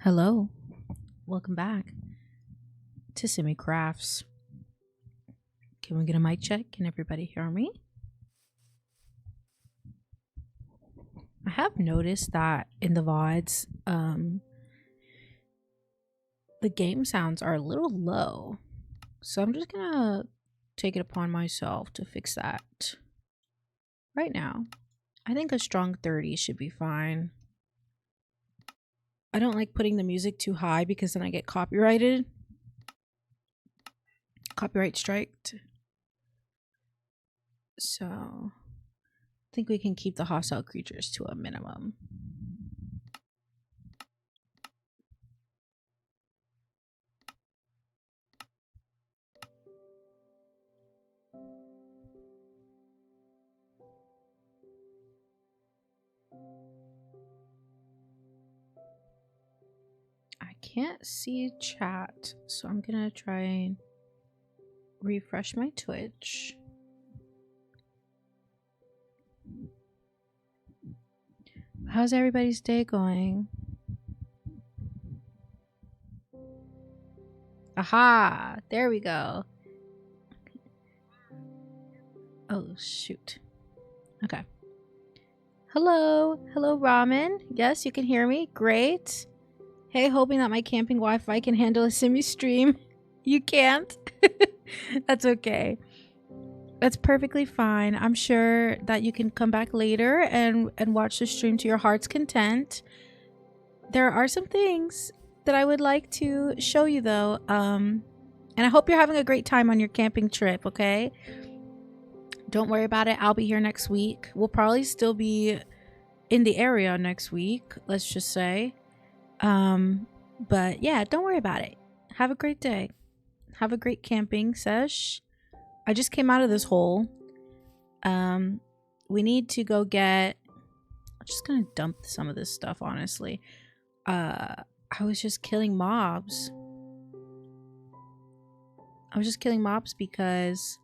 Hello, welcome back to Simi Crafts. Can we get a mic check? Can everybody hear me? I have noticed that in the VODs, the game sounds are a little low. So I'm just gonna take it upon myself to fix that right now. I think a strong 30 should be fine. I don't like putting the music too high because then I get copyright striked. So I think we can keep the hostile creatures to a minimum. I can't see chat, so I'm gonna try and refresh my Twitch. How's everybody's day going? Aha! There we go. Oh, shoot. Okay. Hello. Hello, Ramen. Yes, you can hear me. Great. Hey, hoping that my camping Wi-Fi can handle a Simi stream. You can't? That's okay. That's perfectly fine. I'm sure that you can come back later and watch the stream to your heart's content. There are some things that I would like to show you though. And I hope you're having a great time on your camping trip, okay? Don't worry about it. I'll be here next week. We'll probably still be in the area next week, let's just say. But yeah, don't worry about it. Have a great day. Have a great camping sesh. I just came out of this hole. We need to go get... I'm just gonna dump some of this stuff, honestly. I was just killing mobs. Because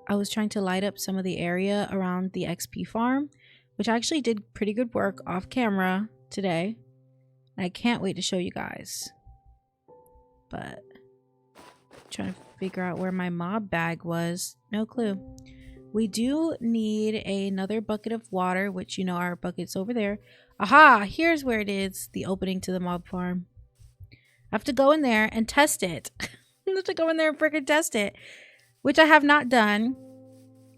I was trying to light up some of the area around the XP farm, which I actually did pretty good work off camera today. And I can't wait to show you guys. But trying to figure out where my mob bag was. No clue. We do need another bucket of water, which you know our bucket's over there. Aha! Here's where it is. The opening to the mob farm. I have to go in there and test it. I have to go in there and freaking test it. Which I have not done.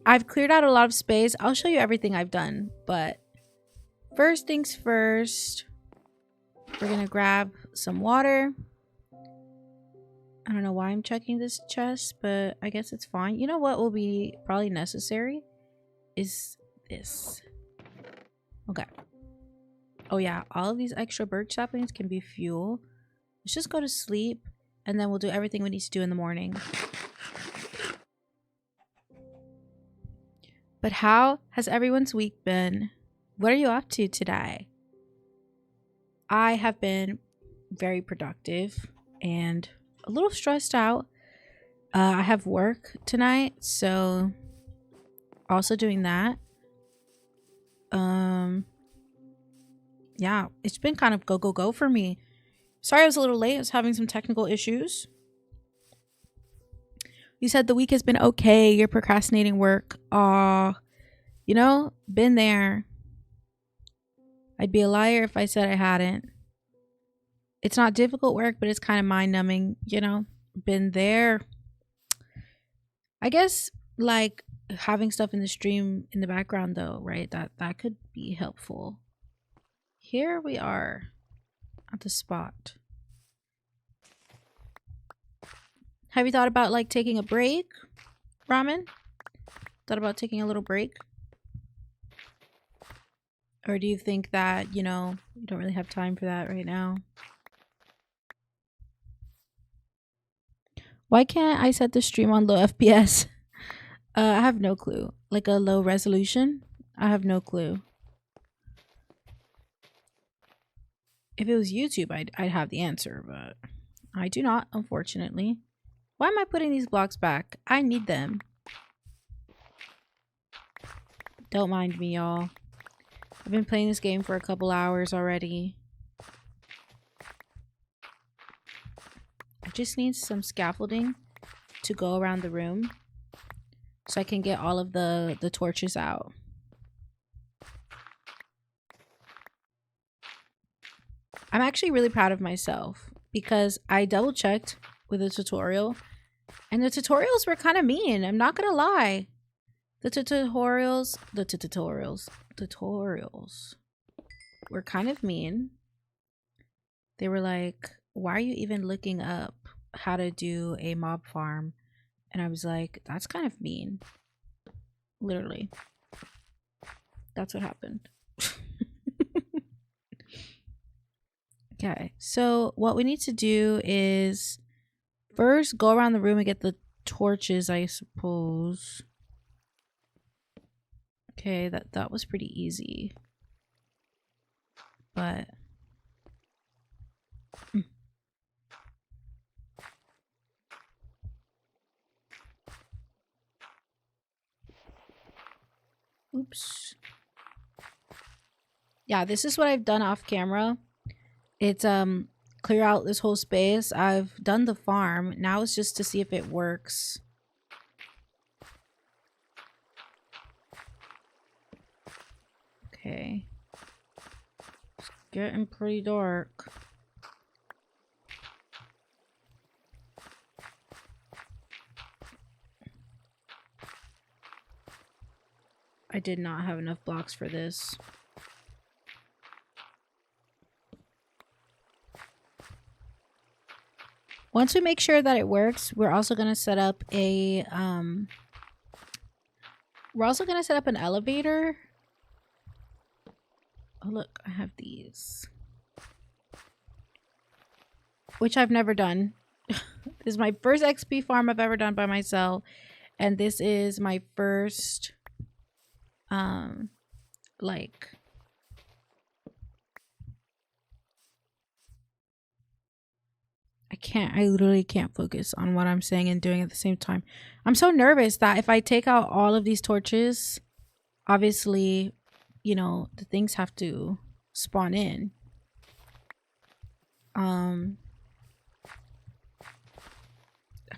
I've cleared out a lot of space. I'll show you everything I've done. But first things first. We're going to grab some water. I don't know why I'm checking this chest, but I guess it's fine. You know what will be probably necessary? Is this. Okay. Oh yeah, all of these extra birch saplings can be fuel. Let's just go to sleep, and then we'll do everything we need to do in the morning. But how has everyone's week been? What are you up to today? I have been very productive and a little stressed out. I have work tonight, so also doing that. Yeah, it's been kind of go for me. Sorry I was a little late. I was having some technical issues. You said the week has been okay. You're procrastinating work. You know, been there. I'd be a liar if I said I hadn't. It's not difficult work, but it's kind of mind-numbing, you know? Been there. I guess, like, having stuff in the stream in the background, though, right? That could be helpful. Here we are at the spot. Have you thought about, like, taking a break, Ramen? Thought about taking a little break? Or do you think that, you know, you don't really have time for that right now? Why can't I set the stream on low FPS? I have no clue. Like a low resolution? I have no clue. If it was YouTube, I'd have the answer, but I do not, unfortunately. Why am I putting these blocks back? I need them. Don't mind me, y'all. I've been playing this game for a couple hours already. just need some scaffolding to go around the room so I can get all of the torches out. I'm actually really proud of myself because I double checked with the tutorial and the tutorials were kind of mean. I'm not gonna lie. The tutorials were kind of mean. They were like, why are you even looking up how to do a mob farm? And I was like, that's kind of mean. Literally. That's what happened. Okay, so what we need to do is first go around the room and get the torches, I suppose. Okay, that was pretty easy. But oops. Yeah, this is what I've done off camera. It's clear out this whole space. I've done the farm. Now it's just to see if it works. Okay. It's getting pretty dark. I did not have enough blocks for this. Once we make sure that it works, we're also going to set up a an elevator. Oh look, I have these. Which I've never done. This is my first XP farm I've ever done by myself, and this is my first like I literally can't focus on what I'm saying and doing at the same time. I'm so nervous that if I take out all of these torches, obviously, you know, the things have to spawn in. I've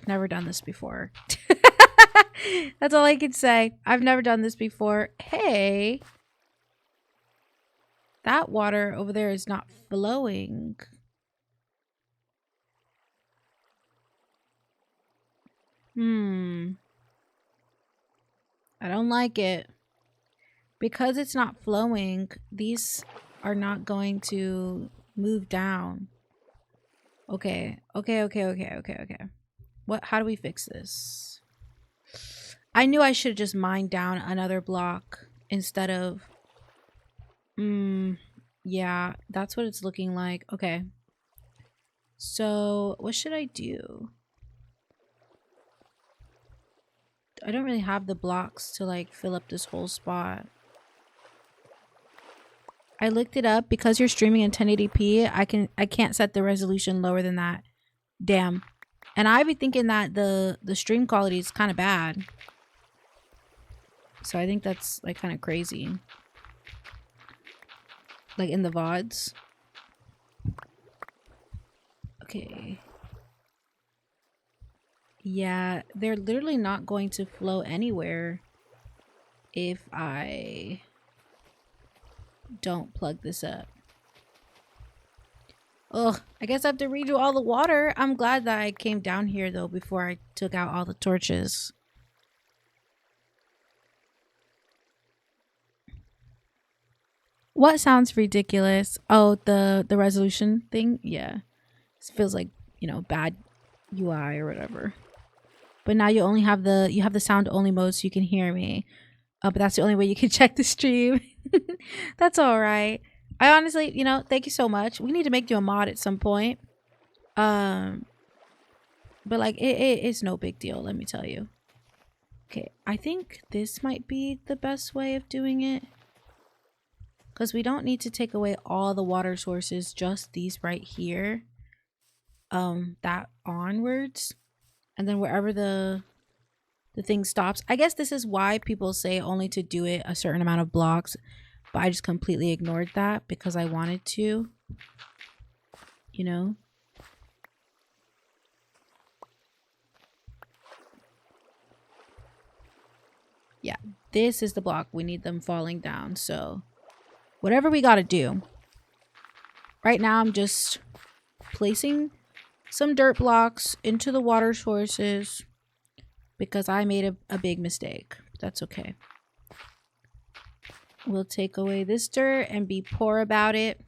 never done this before. That's all I can say. I've never done this before. Hey, that water over there is not flowing. I don't like it. Because it's not flowing, these are not going to move down. Okay. How do we fix this? I knew I should have just mined down another block instead of... yeah, that's what it's looking like. Okay. So, what should I do? I don't really have the blocks to like fill up this whole spot. I looked it up because you're streaming in 1080p. I can't set the resolution lower than that. Damn. And I be thinking that the stream quality is kind of bad. So I think that's like kind of crazy. Like in the VODs. Okay. Yeah, they're literally not going to flow anywhere if I don't plug this up. Ugh, I guess I have to redo all the water. I'm glad that I came down here though before I took out all the torches. What sounds ridiculous? Oh, the resolution thing? Yeah. This feels like, you know, bad UI or whatever. But now you only have the sound only mode so you can hear me. But that's the only way you can check the stream. That's all right. I honestly, you know, thank you so much. We need to make you a mod at some point. But like it's no big deal, let me tell you. Okay, I think this might be the best way of doing it. Because we don't need to take away all the water sources, just these right here. That onwards. And then wherever the thing stops. I guess this is why people say only to do it a certain amount of blocks. But I just completely ignored that because I wanted to. You know? Yeah, this is the block. We need them falling down. So whatever we got to do. Right now, I'm just placing some dirt blocks into the water sources because I made a big mistake. That's okay. We'll take away this dirt and be poor about it.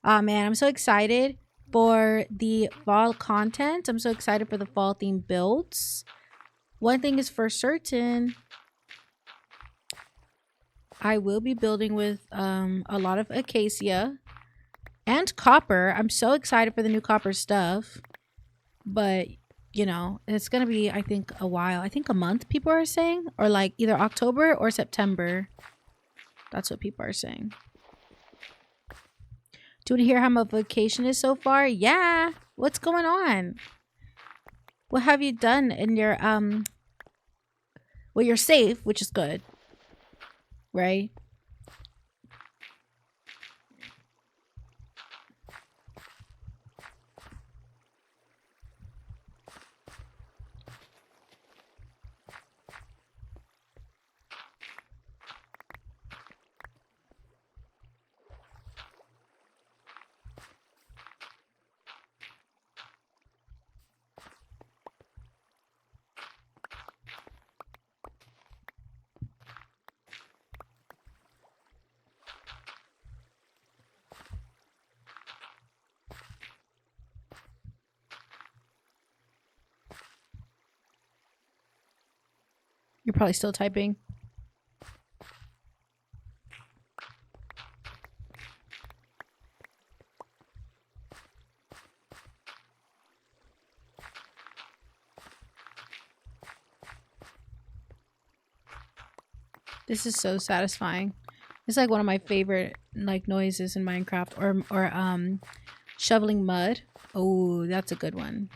Oh man, I'm so excited for the fall content. I'm so excited for the fall theme builds. One thing is for certain, I will be building with a lot of acacia and copper. I'm so excited for the new copper stuff. But, you know, it's going to be, I think, a while. I think a month, people are saying. Or like either October or September. That's what people are saying. Do you want to hear how my vacation is so far? Yeah. What's going on? What have you done in your, well, you're safe, which is good. Right? You're probably still typing. This is so satisfying. It's like one of my favorite like noises in Minecraft or shoveling mud. Oh, that's a good one.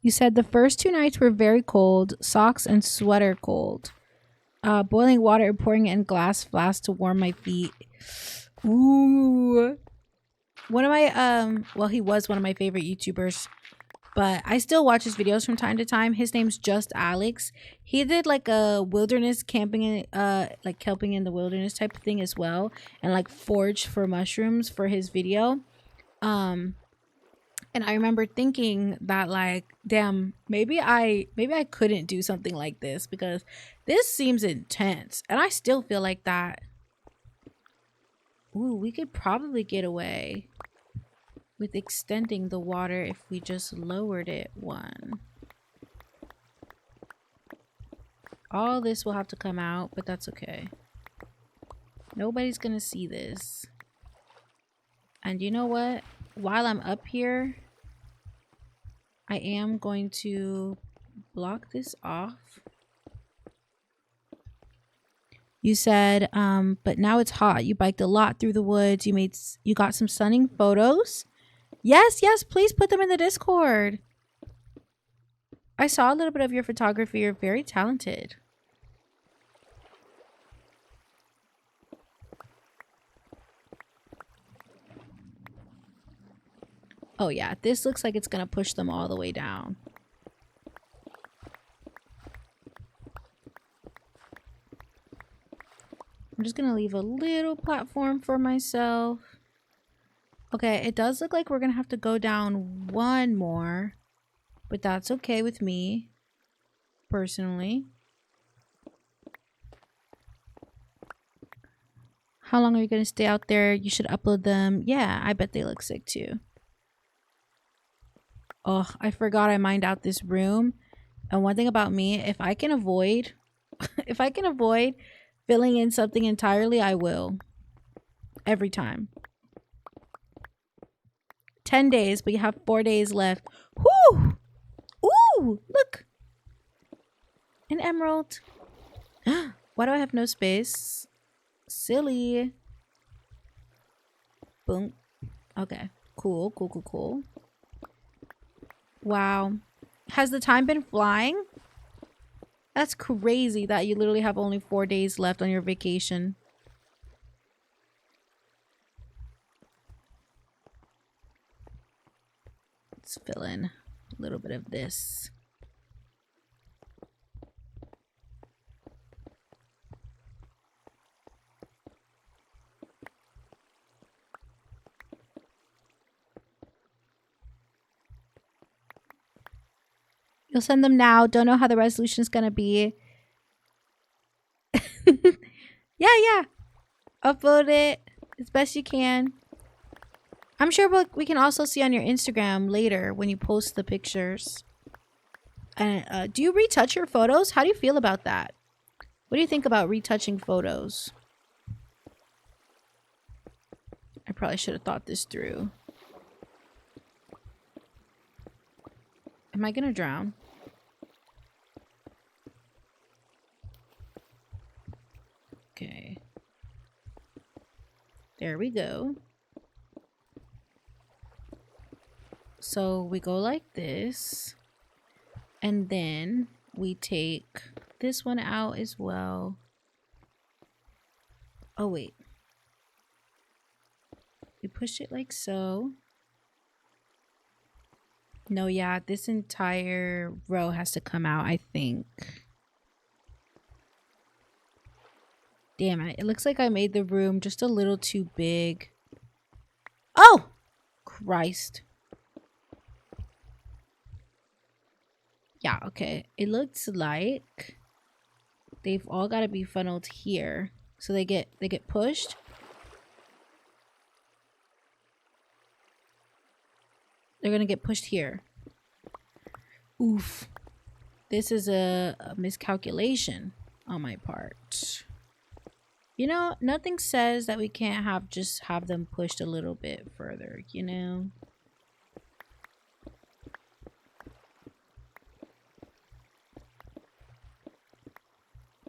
You said the first 2 nights were very cold, socks and sweater cold. Boiling water and pouring it in glass flasks to warm my feet. Ooh. One of my well, he was one of my favorite YouTubers, but I still watch his videos from time to time. His name's Just Alex. He did like a wilderness camping in like camping in the wilderness type of thing as well, and like foraged for mushrooms for his video. And I remember thinking that like, damn, maybe I couldn't do something like this because this seems intense. And I still feel like that. Ooh, we could probably get away with extending the water if we just lowered it one. All this will have to come out, but that's okay. Nobody's gonna see this. And you know what? While I'm up here, I am going to block this off. You said, but now it's hot. You biked a lot through the woods. You got some stunning photos. Yes, please put them in the Discord. I saw a little bit of your photography. You're very talented. Oh yeah, this looks like it's gonna push them all the way down. I'm just gonna leave a little platform for myself. Okay, it does look like we're gonna have to go down one more, but that's okay with me, personally. How long are you gonna stay out there? You should upload them. Yeah, I bet they look sick too. Oh, I forgot I mined out this room. And one thing about me, if I can avoid if I can avoid filling in something entirely, I will. Every time. 10 days, but you have 4 days left. Whoo! Ooh, look. An emerald. Why do I have no space? Silly. Boom. Okay. Cool. Wow. Has the time been flying? That's crazy that you literally have only 4 days left on your vacation. Let's fill in a little bit of this. You'll send them now. Don't know how the resolution is going to be. Yeah. Upload it as best you can. I'm sure we can also see on your Instagram later when you post the pictures. And do you retouch your photos? How do you feel about that? What do you think about retouching photos? I probably should have thought this through. Am I going to drown? Okay. There we go. So we go like this. And then we take this one out as well. Oh, wait. We push it like so. No, yeah, this entire row has to come out, I think. Damn it. It looks like I made the room just a little too big. Oh! Christ. Yeah, okay. It looks like they've all got to be funneled here. So they get pushed. They're going to get pushed here. Oof. This is a miscalculation on my part. You know, nothing says that we can't have them pushed a little bit further, you know?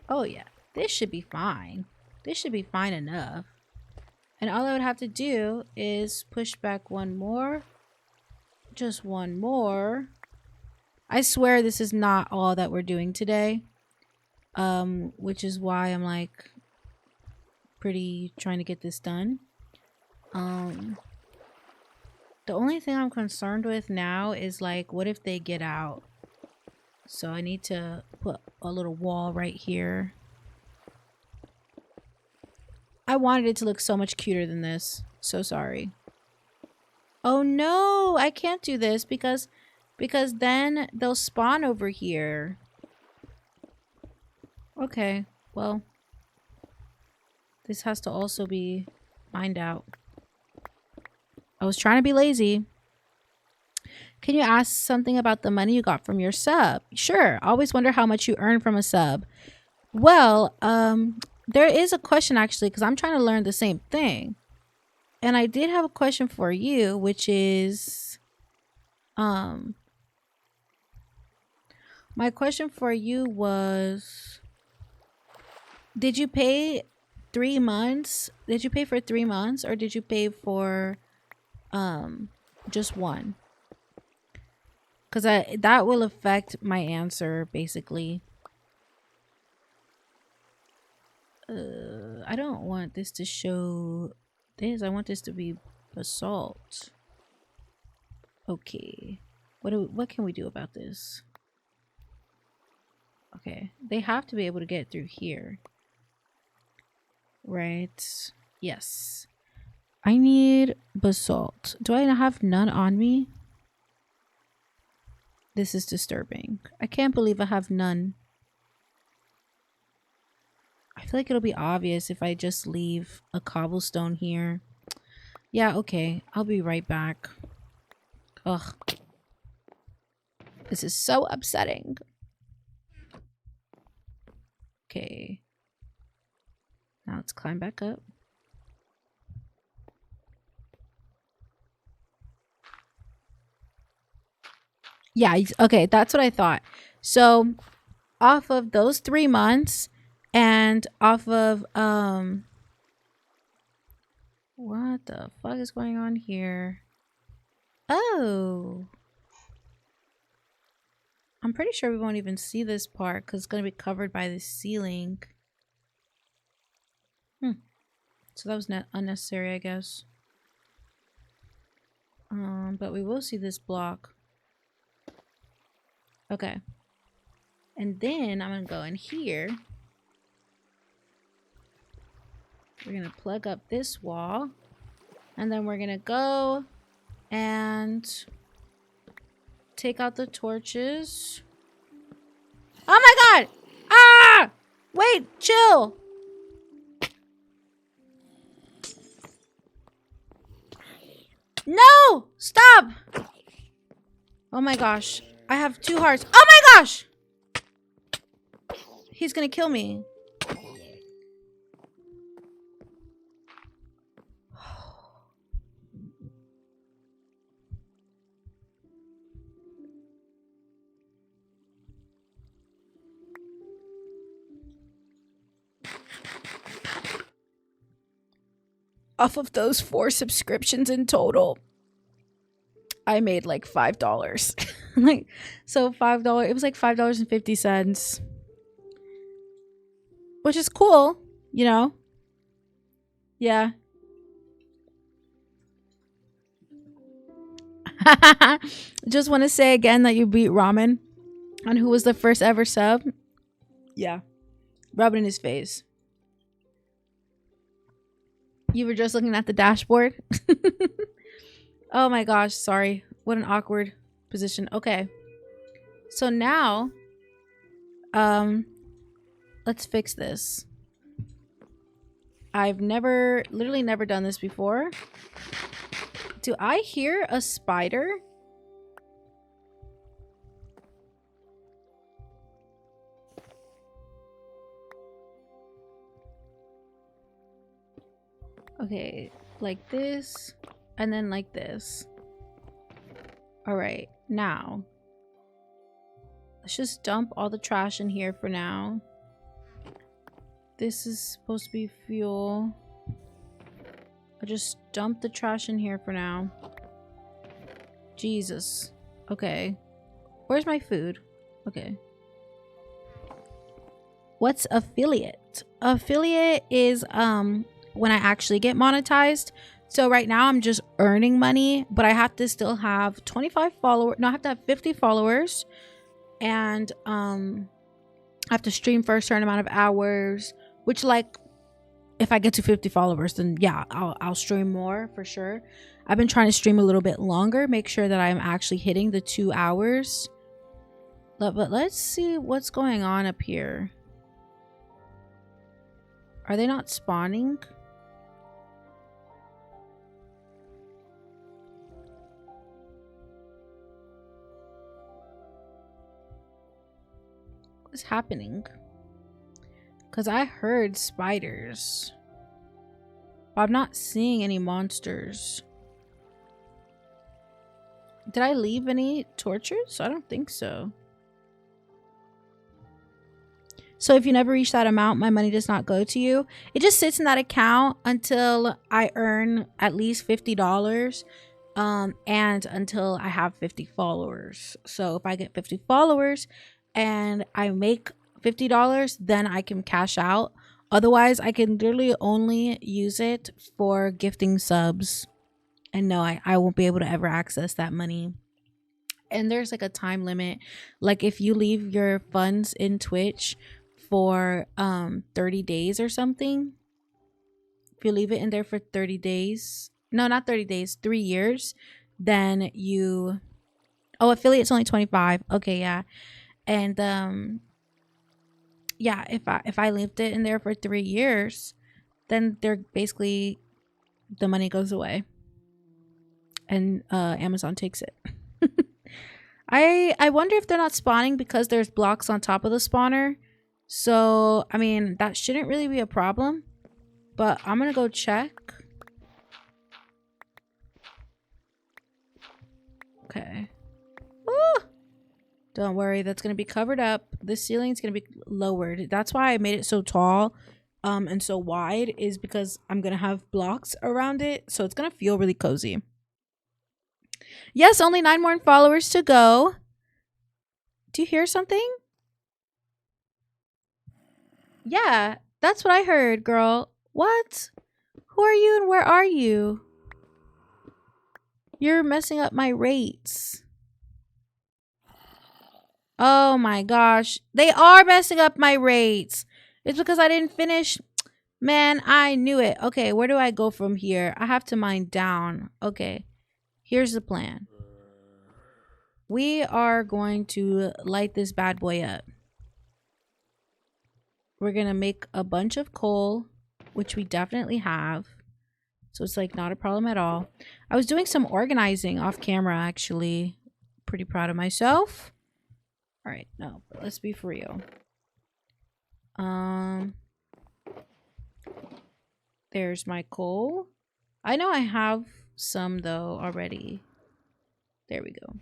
Oh yeah, this should be fine. This should be fine enough. And all I would have to do is push back one more. Just one more. I swear this is not all that we're doing today. Which is why I'm like pretty trying to get this done. The only thing I'm concerned with now is like, what if they get out? So I need to put a little wall right here. I wanted it to look so much cuter than this. So sorry. Oh no, I can't do this because then they'll spawn over here. Okay, well, this has to also be mined out. I was trying to be lazy. Can you ask something about the money you got from your sub? Sure. Always wonder how much you earn from a sub. Well, there is a question actually, because I'm trying to learn the same thing. And I did have a question for you, which is, my question for you was, did you pay 3 months? Did you pay for 3 months or did you pay for, just one? Because that will affect my answer, basically. I don't want this to show this. I want this to be basalt. Okay. What can we do about this? Okay. They have to be able to get through here. Right. Yes. I need basalt. Do I have none on me? This is disturbing. I can't believe I have none. I feel like it'll be obvious if I just leave a cobblestone here. Yeah, okay. I'll be right back. Ugh. This is so upsetting. Okay. Now let's climb back up. Yeah, okay, that's what I thought. So, off of those 3 months and off of what the fuck is going on here? Oh. I'm pretty sure we won't even see this part because it's going to be covered by the ceiling. So that was not unnecessary, I guess. But we will see this block. Okay. And then I'm going to go in here. We're going to plug up this wall. And then we're going to go and take out the torches. Oh my god! Ah! Wait, chill! No! Stop! Oh my gosh. I have 2 hearts. Oh my gosh! He's gonna kill me. Off of those 4 subscriptions in total, I made like $5. Like, so $5, it was like $5.50, which is cool, you know? Yeah. Just want to say again that you beat Ramen on who was the first ever sub. Yeah. Rub it in his face. You were just looking at the dashboard. Oh my gosh, sorry. What an awkward position. Okay. So now, let's fix this. I've literally never done this before. Do I hear a spider? Okay, like this, and then like this. All right, now let's just dump all the trash in here for now. This is supposed to be fuel. I'll just dump the trash in here for now. Jesus. Okay. Where's my food? Okay. What's affiliate? Affiliate is when I actually get monetized. So right now I'm just earning money, but I have to still have 25 followers. No, I have to have 50 followers, and I have to stream for a certain amount of hours, which, like, if I get to 50 followers, then yeah, I'll stream more for sure. I've been trying to stream a little bit longer, make sure that I'm actually hitting the 2 hours. But let's see what's going on up here. Are they not spawning? What's happening? Because I heard spiders, but I'm not seeing any monsters. Did I leave any torches? I don't think so. So if you never reach that amount, my money does not go to you. It just sits in that account until I earn at least $50, and until I have 50 followers. So if I get 50 followers and I make $50, then I can cash out. Otherwise, I can literally only use it for gifting subs. And no, I won't be able to ever access that money. And there's like a time limit. Like if you leave your funds in Twitch for 30 days or something, if you leave it in there for 30 days, no, not 30 days, 3 years, then you, oh, affiliate's only 25. Okay, yeah. And yeah, if I left it in there for 3 years, then they're basically, the money goes away and Amazon takes it. I wonder if they're not spawning because there's blocks on top of the spawner. So I mean, that shouldn't really be a problem, but I'm gonna go check. Okay. Ooh! Don't worry, that's gonna be covered up. This ceiling's gonna be lowered. That's why I made it so tall and so wide, is because I'm gonna have blocks around it, so it's gonna feel really cozy. Yes, only 9 more followers to go. Do you hear something? Yeah, that's what I heard, girl. What? Who are you and where are you? You're messing up my rates. Oh my gosh. They are messing up my rates. It's because I didn't finish. Man, I knew it. Okay, where do I go from here? I have to mine down. Okay, here's the plan. We are going to light this bad boy up. We're going to make a bunch of coal, which we definitely have. So it's like not a problem at all. I was doing some organizing off camera, actually. Pretty proud of myself. All right, no, but let's be for real. There's my coal. I know I have some though already. There we go.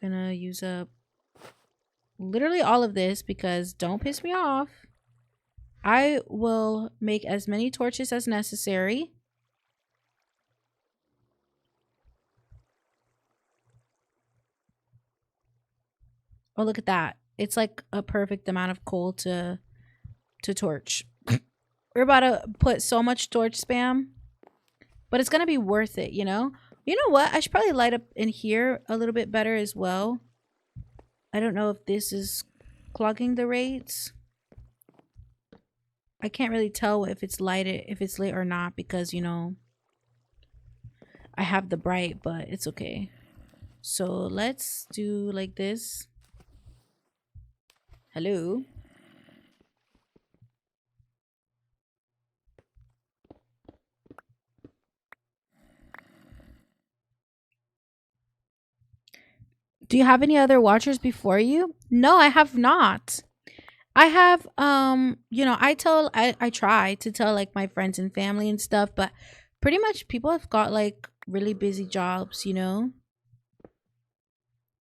Gonna use up literally all of this because don't piss me off. I will make as many torches as necessary. Oh, look at that. It's like a perfect amount of coal to torch. We're about to put so much torch spam, but it's going to be worth it, you know? You know what? I should probably light up in here a little bit better as well. I don't know if this is clogging the rates. I can't really tell if it's lighted, if it's lit or not because, you know, I have the bright, but it's okay. So let's do like this. Hello. Do you have any other watchers before you? No, I have not. I have you know, I try to tell like my friends and family and stuff, but pretty much people have got like really busy jobs, you know?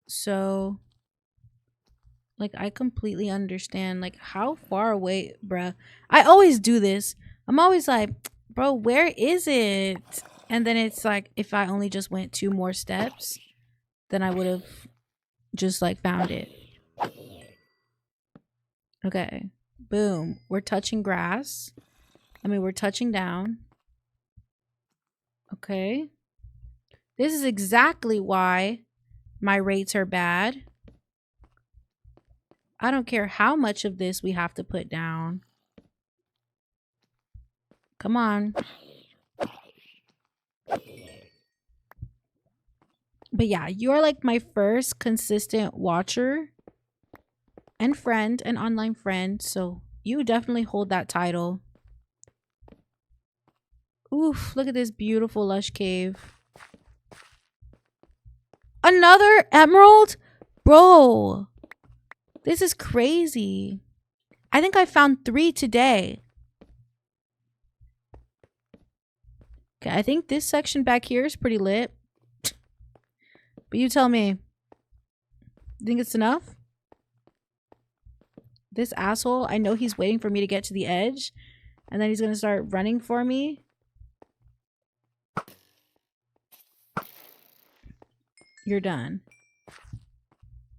So like I completely understand like how far away, bruh. I always do this. I'm always like, bro, where is it? And then it's like if I only just went 2 more steps, then I would have just like found it. Okay. Boom. We're touching grass. I mean, we're touching down. Okay. This is exactly why my rates are bad. I don't care how much of this we have to put down. Come on. But yeah, you're like my first consistent watcher and friend, an online friend. So you definitely hold that title. Oof, look at this beautiful lush cave. Another emerald? Bro, this is crazy. I think I found 3 today. Okay, I think this section back here is pretty lit. But you tell me. You think it's enough? This asshole, I know he's waiting for me to get to the edge. And then he's going to start running for me. You're done.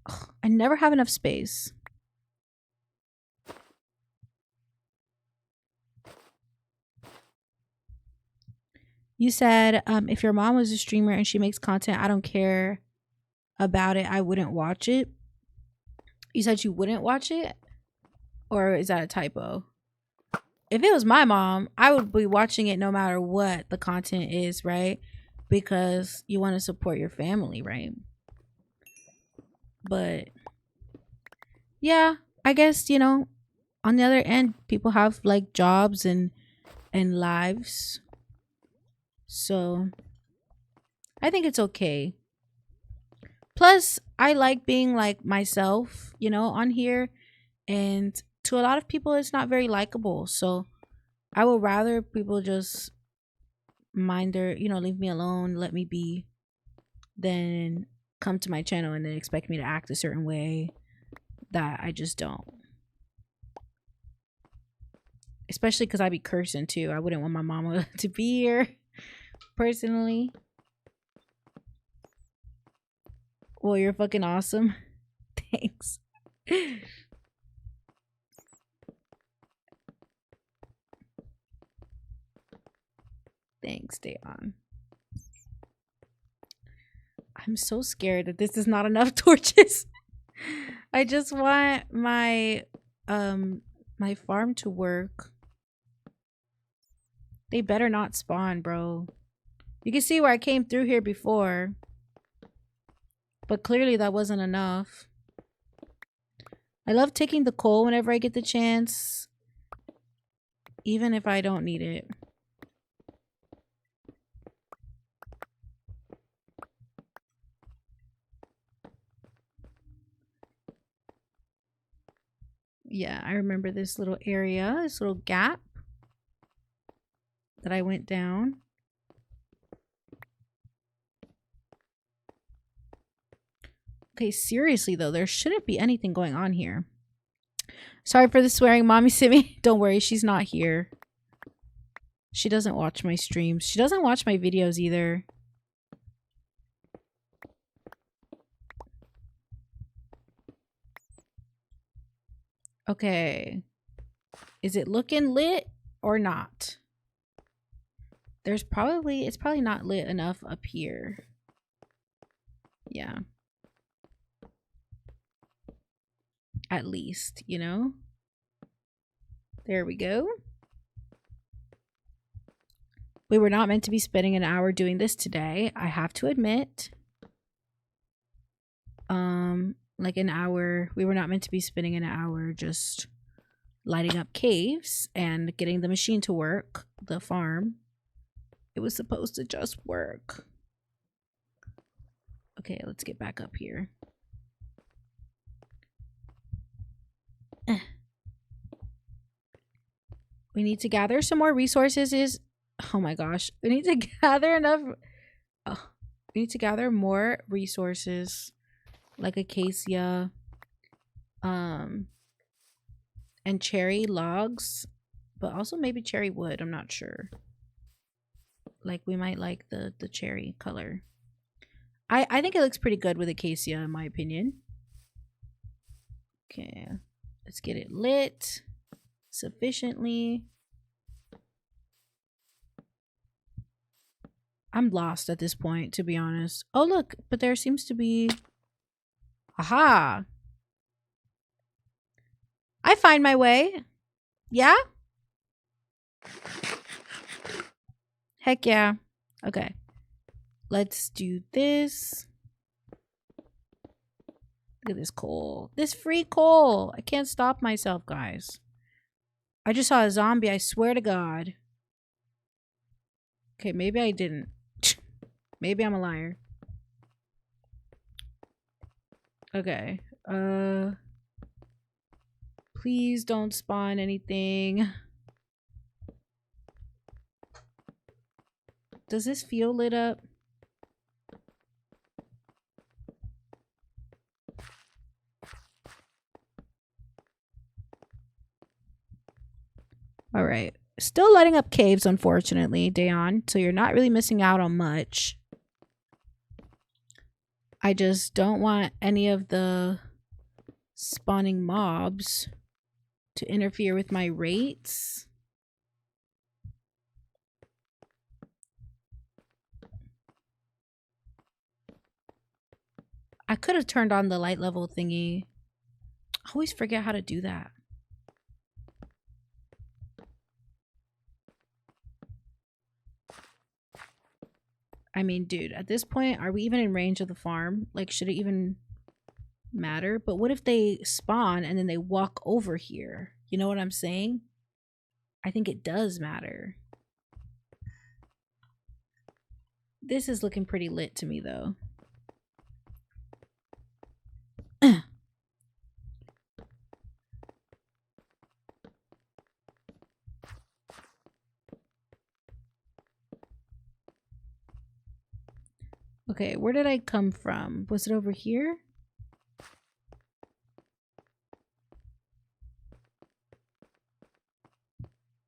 Ugh, I never have enough space. You said if your mom was a streamer and she makes content, I don't care about it. I wouldn't watch it. You said you wouldn't watch it? Or is that a typo? If it was my mom, I would be watching it no matter what the content is, right? Because you want to support your family, right? But yeah, I guess, you know, on the other end, people have like jobs and lives. So I think it's okay. Plus, I like being like myself, you know, on here. And to a lot of people, it's not very likable. So I would rather people just mind their, you know, leave me alone, let me be, than come to my channel and then expect me to act a certain way that I just don't. Especially because I be cursing too. I wouldn't want my mama to be here personally. Well, you're fucking awesome. Thanks. Thanks, Dayon. I'm so scared that this is not enough torches. I just want my my farm to work. They better not spawn, bro. You can see where I came through here before. But clearly that wasn't enough. I love taking the coal whenever I get the chance. Even if I don't need it. Yeah, I remember this little area, this little gap that I went down. Okay, seriously though, there shouldn't be anything going on here. Sorry for the swearing, Mommy Simi. Don't worry, she's not here. She doesn't watch my streams. She doesn't watch my videos either. Okay. Is it looking lit or not? It's probably not lit enough up here. Yeah. At least, you know? There we go. We were not meant to be spending an hour doing this today, I have to admit. Like an hour, we were not meant to be spending an hour just lighting up caves and getting the machine to work, the farm. It was supposed to just work. Okay, let's get back up here. We need to gather some more resources. Oh my gosh. We need to gather enough. Oh, we need to gather more resources like acacia, and cherry logs, but also maybe cherry wood. I'm not sure. Like we might like the cherry color. I think it looks pretty good with acacia in my opinion. Okay, let's get it lit sufficiently. I'm lost at this point, to be honest. Oh, look, but there seems to be... Aha! I find my way. Yeah? Heck yeah. Okay. Let's do this. Look at this coal. This free coal. I can't stop myself, guys. I just saw a zombie, I swear to God. Okay, maybe I didn't. Maybe I'm a liar. Okay. Please don't spawn anything. Does this feel lit up? All right. Still lighting up caves, unfortunately, Dayon. So you're not really missing out on much. I just don't want any of the spawning mobs to interfere with my rates. I could have turned on the light level thingy. I always forget how to do that. I mean, dude, at this point, are we even in range of the farm? Like, should it even matter? But what if they spawn and then they walk over here? You know what I'm saying? I think it does matter. This is looking pretty lit to me, though. Okay, where did I come from? Was it over here?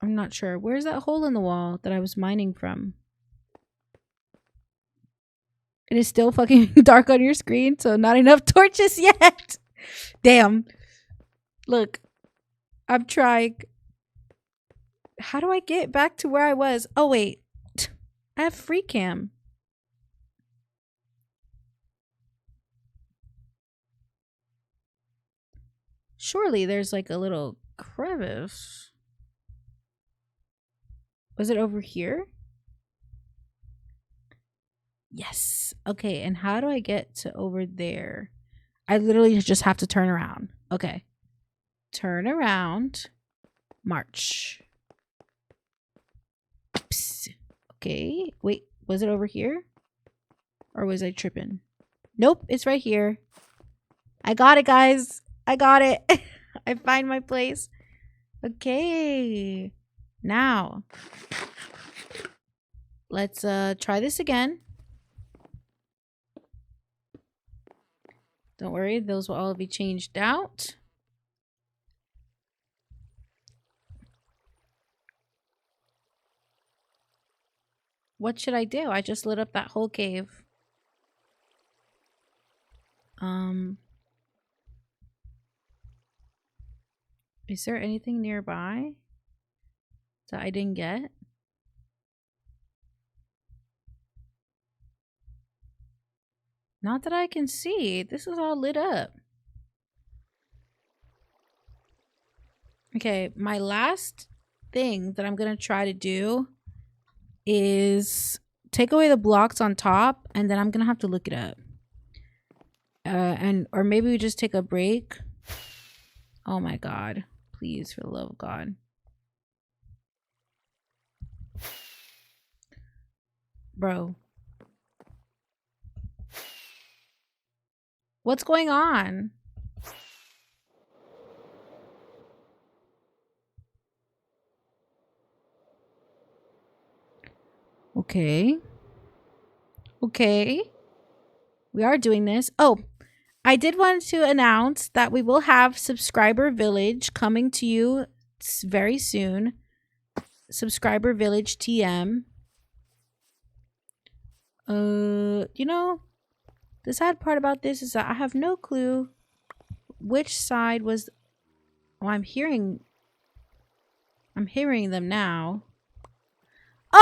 I'm not sure. Where's that hole in the wall that I was mining from? It is still fucking dark on your screen, so not enough torches yet. Damn. Look, I'm trying. How do I get back to where I was? Oh, wait. I have free cam. Surely there's like a little crevice. Was it over here? Yes. Okay, and how do I get to over there? I literally just have to turn around. Okay. Turn around. March. Oops. Okay. Wait, was it over here? Or was I tripping? Nope, it's right here. I got it, guys. I got it. I find my place. Okay. Now, let's try this again. Don't worry, those will all be changed out. What should I do? I just lit up that whole cave. Is there anything nearby that I didn't get? Not that I can see. This is all lit up. Okay, my last thing that I'm gonna try to do is take away the blocks on top, and then I'm gonna have to look it up. Or maybe we just take a break. Oh my god. Please, for the love of God. Bro. What's going on? Okay. Okay. We are doing this. Oh, I did want to announce that we will have Subscriber Village coming to you very soon. Subscriber Village TM. You know, the sad part about this is that I have no clue which side was. Oh, I'm hearing them now.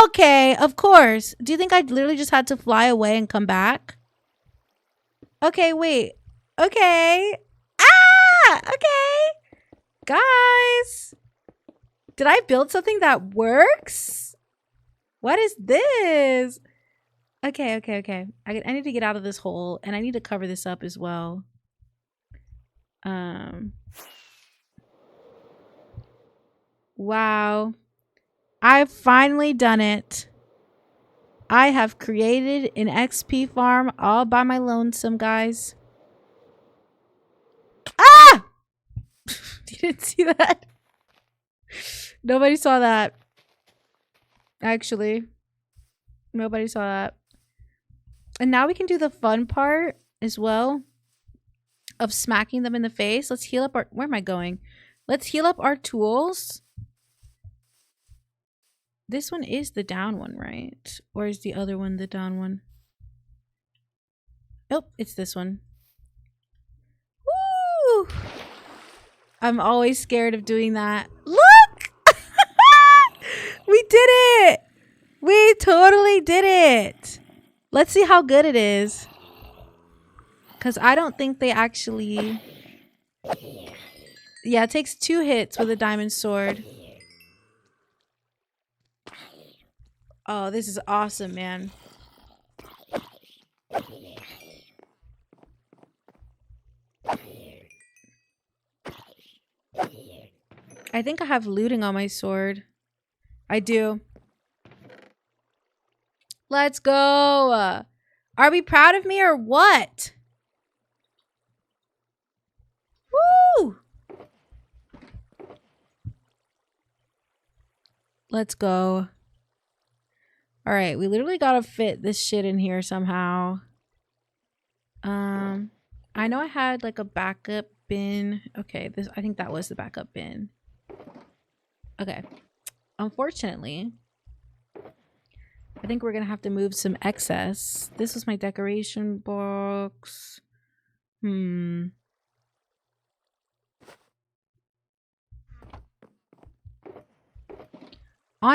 Okay, of course. Do you think I literally just had to fly away and come back? Okay, wait. Okay. Ah! Okay. Guys. Did I build something that works? What is this? Okay. I need to get out of this hole, and I need to cover this up as well. Wow. I've finally done it. I have created an XP farm all by my lonesome, guys. Ah! You didn't see that? Nobody saw that. Actually. Nobody saw that. And now we can do the fun part as well of smacking them in the face. Let's heal up our... Where am I going? Let's heal up our tools. This one is the down one, right? Or is the other one the down one? Oh, it's this one. Woo! I'm always scared of doing that. Look! We did it! We totally did it! Let's see how good it is. Because I don't think they actually... Yeah, it takes 2 hits with a diamond sword. Oh, this is awesome, man. I think I have looting on my sword. I do. Let's go. Are we proud of me or what? Woo! Let's go. All right, we literally gotta fit this shit in here somehow. I know I had like a backup bin. Okay, I think that was the backup bin. Okay. Unfortunately, I think we're gonna have to move some excess. This was my decoration box. On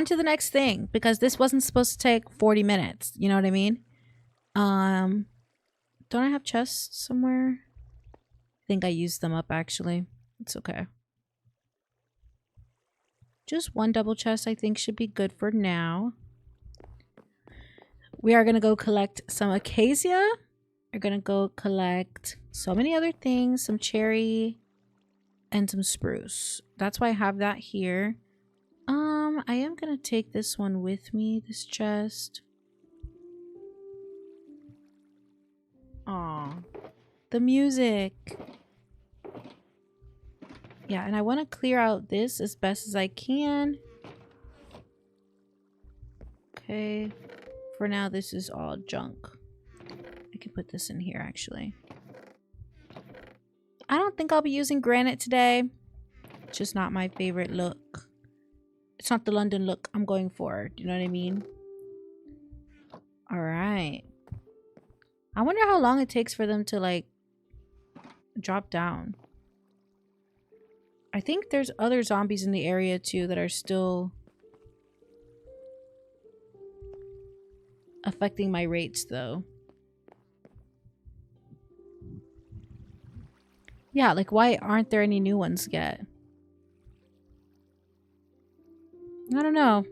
to the next thing, because this wasn't supposed to take 40 minutes. You know what I mean? Don't I have chests somewhere? I think I used them up, actually. It's okay. Just one double chest, I think, should be good for now. We are going to go collect some acacia. We're going to go collect so many other things. Some cherry and some spruce. That's why I have that here. I am going to take this one with me, this chest. Aw, the music. Yeah, and I want to clear out this as best as I can. Okay. For now, this is all junk. I can put this in here, actually. I don't think I'll be using granite today. It's just not my favorite look. It's not the London look I'm going for. Do you know what I mean? Alright. I wonder how long it takes for them to, like, drop down. I think there's other zombies in the area, too, that are still affecting my rates, though. Yeah, like, why aren't there any new ones yet? I don't know.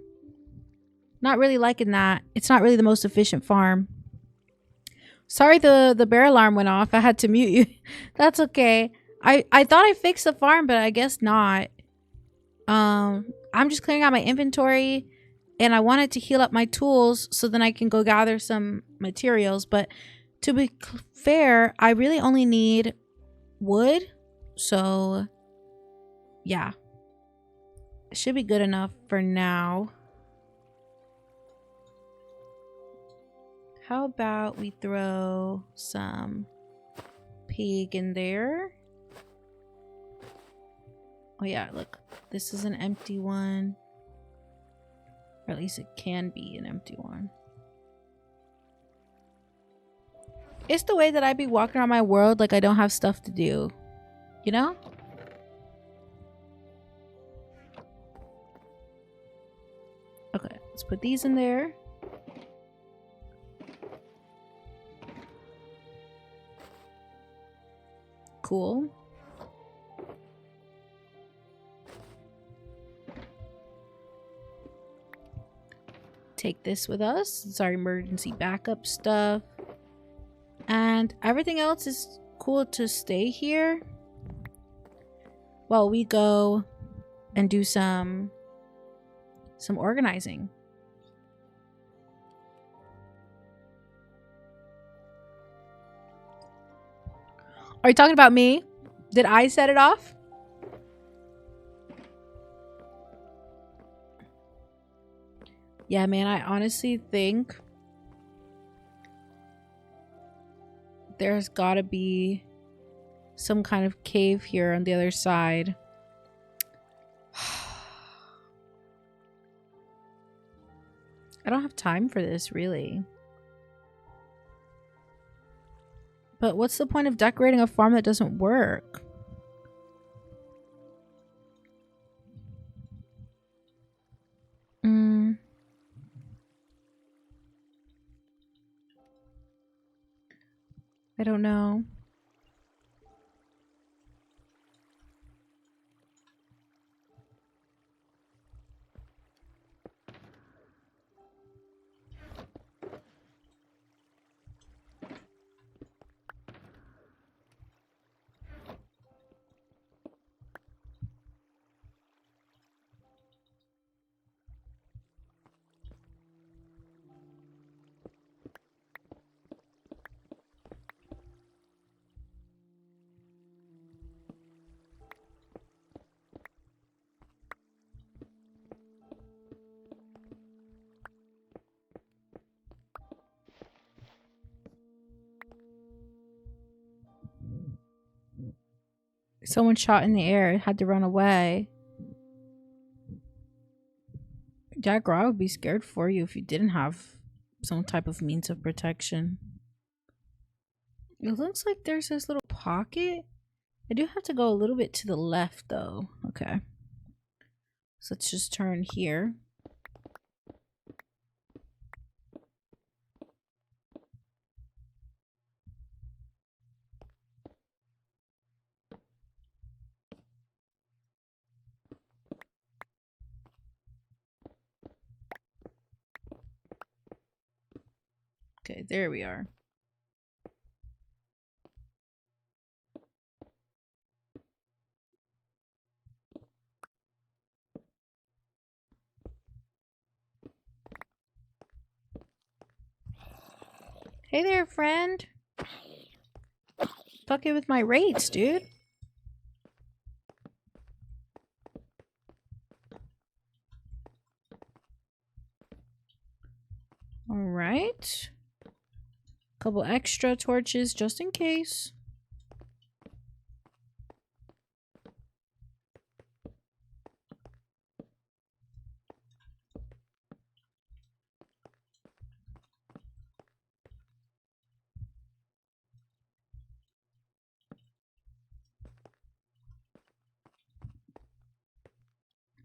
Not really liking that. It's not really the most efficient farm. Sorry the bear alarm went off. I had to mute you. That's okay. I thought I fixed the farm, but I guess not. I'm just clearing out my inventory, and I wanted to heal up my tools so then I can go gather some materials. But to be fair, I really only need wood. So, yeah. It should be good enough for now. How about we throw some pig in there? Oh yeah, look. This is an empty one. Or at least it can be an empty one. It's the way that I be walking around my world like I don't have stuff to do. You know? Okay, let's put these in there. Cool. Take this with us. It's our emergency backup stuff. And everything else is cool to stay here while we go and do some organizing. Are you talking about me? Did I set it off? Yeah, man, I honestly think there's gotta be some kind of cave here on the other side. I don't have time for this, really. But what's the point of decorating a farm that doesn't work? I don't know. Someone shot in the air, had to run away. Jack Raw would be scared for you if you didn't have some type of means of protection. It looks like there's this little pocket. I do have to go a little bit to the left though. Okay. So let's just turn here. Okay, there we are. Hey there, friend. Fucking with my rates, dude. All right. Couple extra torches just in case.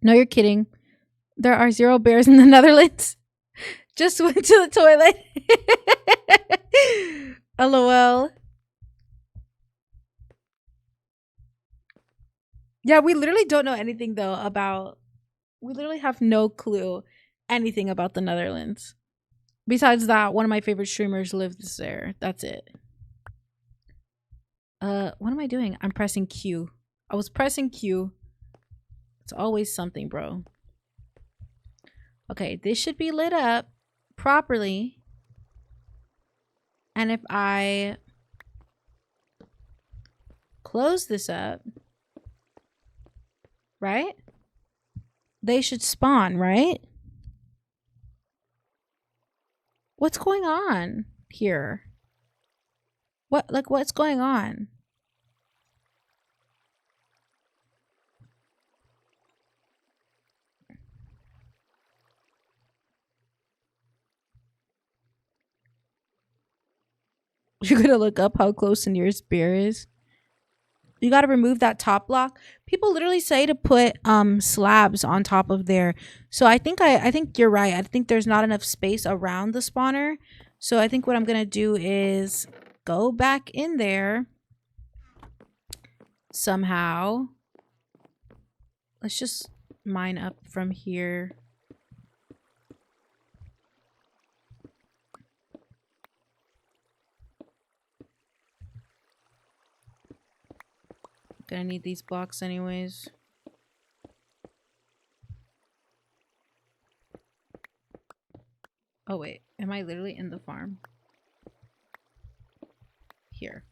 No, you're kidding. There are 0 bears in the Netherlands. Just went to the toilet. LOL. Yeah, we literally don't know anything though about. We literally have no clue anything about the Netherlands. Besides that, one of my favorite streamers lives there. That's it. What am I doing? I'm pressing Q. I was pressing Q. It's always something, bro. Okay, this should be lit up properly. And if I close this up, right? They should spawn, right? What's going on here? What's going on? You're gonna look up how close the nearest bear is. You gotta remove that top block. People literally say to put slabs on top of there. So I think you're right. I think there's not enough space around the spawner. So I think what I'm gonna do is go back in there somehow. Let's just mine up from here. Gonna need these blocks anyways. Oh wait, am I literally in the farm? Here.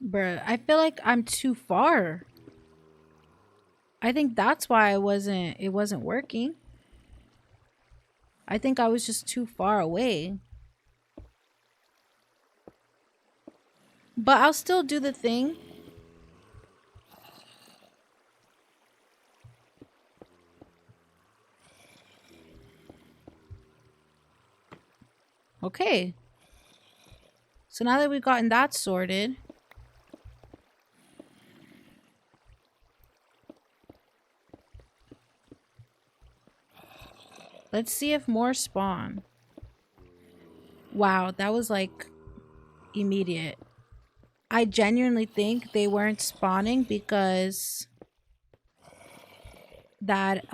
Bruh, I feel like I'm too far. I think that's why it wasn't working. I think I was just too far away. But I'll still do the thing. Okay. So now that we've gotten that sorted. Let's see if more spawn. Wow, that was like immediate. I genuinely think they weren't spawning because that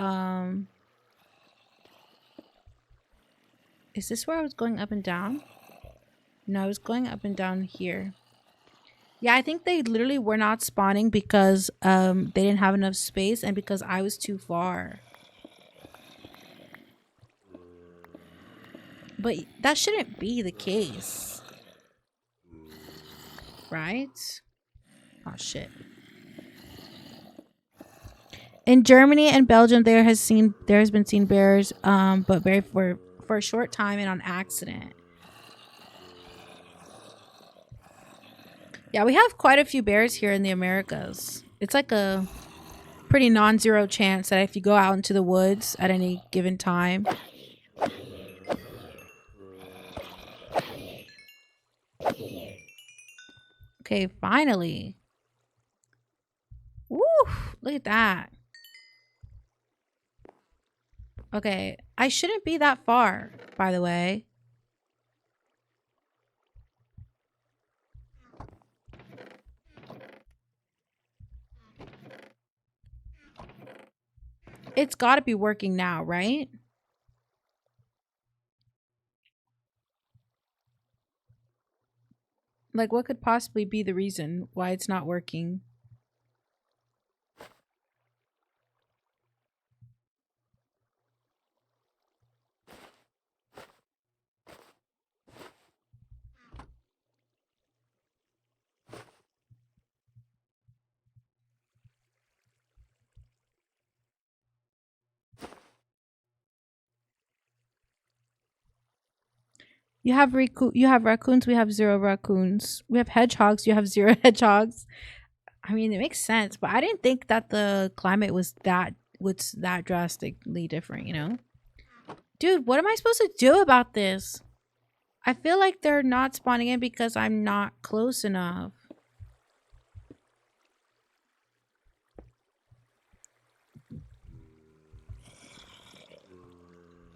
is this where I was going up and down? No, I was going up and down here. Yeah, I think they literally were not spawning because they didn't have enough space and because I was too far. But that shouldn't be the case. Right? Oh shit. In Germany and Belgium there has been seen bears, but very for for a short time and on accident. Yeah, we have quite a few bears here in the Americas. It's like a pretty non-zero chance that if you go out into the woods at any given time. Okay, finally. Woo! Look at that. Okay, I shouldn't be that far, by the way. It's got to be working now, right? Like, what could possibly be the reason why it's not working? You have raccoons, we have 0 raccoons. We have hedgehogs, you have 0 hedgehogs. I mean, it makes sense, but I didn't think that the climate was that drastically different, you know? Dude, what am I supposed to do about this? I feel like they're not spawning in because I'm not close enough.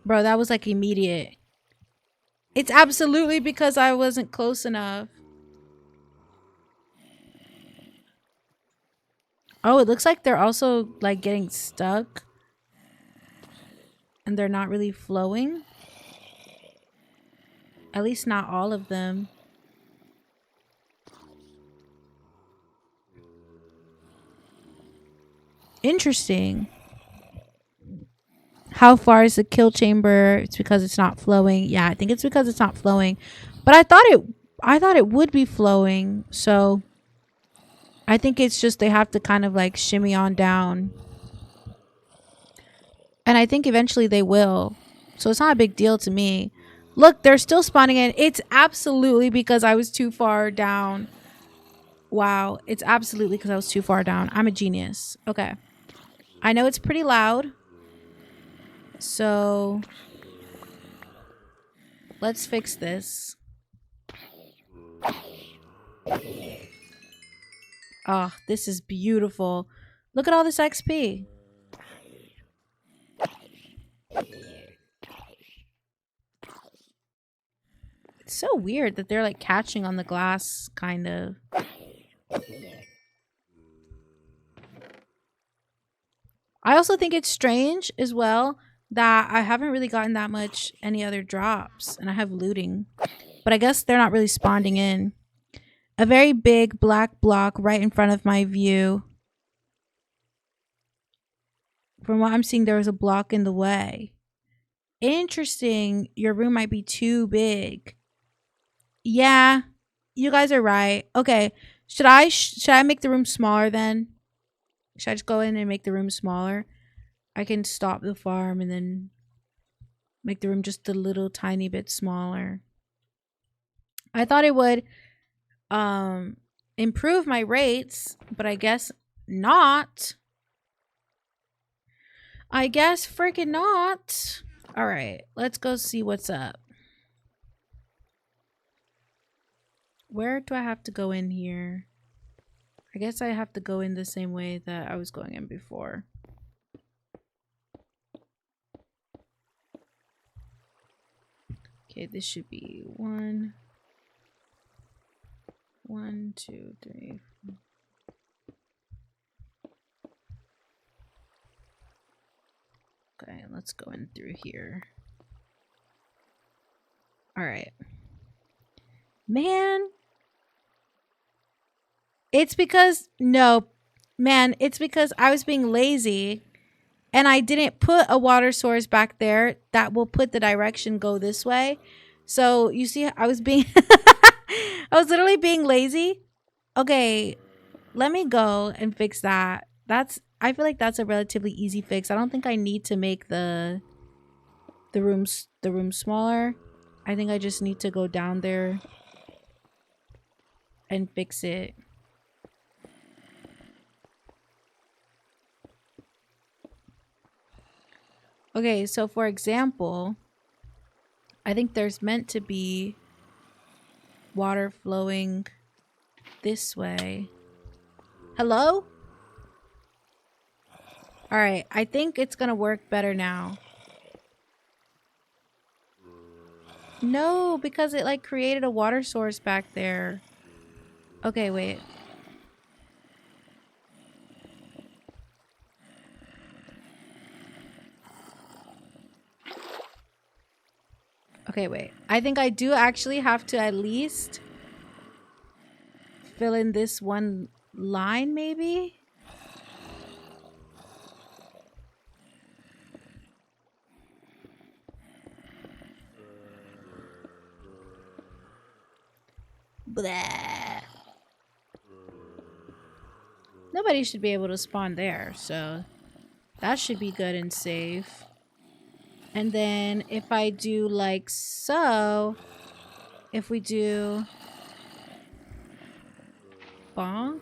Bro, that was like immediate. It's absolutely because I wasn't close enough. Oh, it looks like they're also like getting stuck. And they're not really flowing. At least not all of them. Interesting. How far is the kill chamber? It's because it's not flowing. Yeah, I think it's because it's not flowing. But I thought it would be flowing. So I think it's just they have to kind of like shimmy on down. And I think eventually they will. So it's not a big deal to me. Look, they're still spawning in. It's absolutely because I was too far down. Wow. It's absolutely because I was too far down. I'm a genius. Okay. I know it's pretty loud. So let's fix this. Oh, this is beautiful. Look at all this XP. It's so weird that they're like catching on the glass, kind of. I also think it's strange as well that I haven't really gotten that much any other drops, and I have looting. But I guess they're not really spawning in. A very big black block right in front of my view. From what I'm seeing, there was a block in the way. Interesting. Your room might be too big. Yeah, you guys are right. Okay, should I make the room smaller then? Should I just go in and make the room smaller? I can stop the farm and then make the room just a little tiny bit smaller. I thought it would improve my rates, but I guess not. I guess freaking not. All right, let's go see what's up. Where do I have to go in here? I guess I have to go in the same way that I was going in before. Okay, this should be 1, 2, 3, 4. Okay, let's go in through here. All right. Man, it's because it's because I was being lazy and I didn't put a water source back there that will put the direction go this way. So you see, I was literally being lazy. Okay, let me go and fix that. I feel like that's a relatively easy fix. I don't think I need to make the the room smaller. I think I just need to go down there and fix it. Okay, so for example, I think there's meant to be water flowing this way. Hello? All right, I think it's gonna work better now. No, because it like created a water source back there. Okay, wait. Okay, wait. I think I do actually have to at least fill in this one line, maybe? Blah. Nobody should be able to spawn there, so that should be good and safe. And then if I do like so, if we do bonk,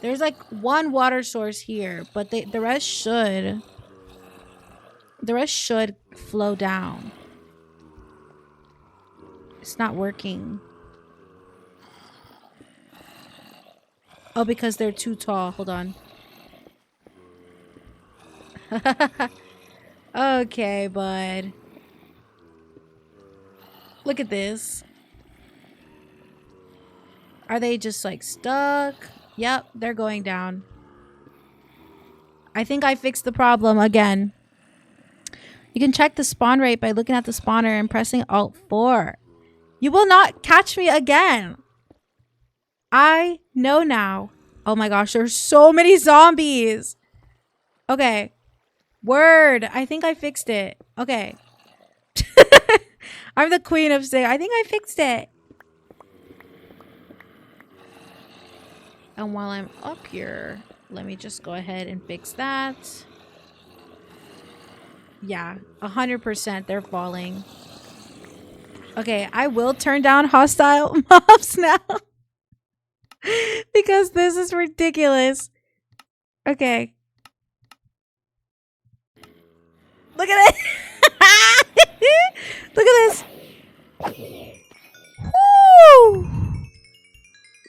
there's like one water source here, but the rest should flow down. It's not working. Oh, because they're too tall. Hold on. Okay, bud. Look at this. Are they just like stuck? Yep, they're going down. I think I fixed the problem again. You can check the spawn rate by looking at the spawner and pressing Alt 4. You will not catch me again. I know now. Oh my gosh, there's so many zombies. Okay. Word. I think I fixed it. Okay. I'm the queen of saying, I think I fixed it. And while I'm up here, let me just go ahead and fix that. Yeah, 100% they're falling. Okay, I will turn down hostile mobs now. Because this is ridiculous. Okay. Look at it. Look at this. Woo!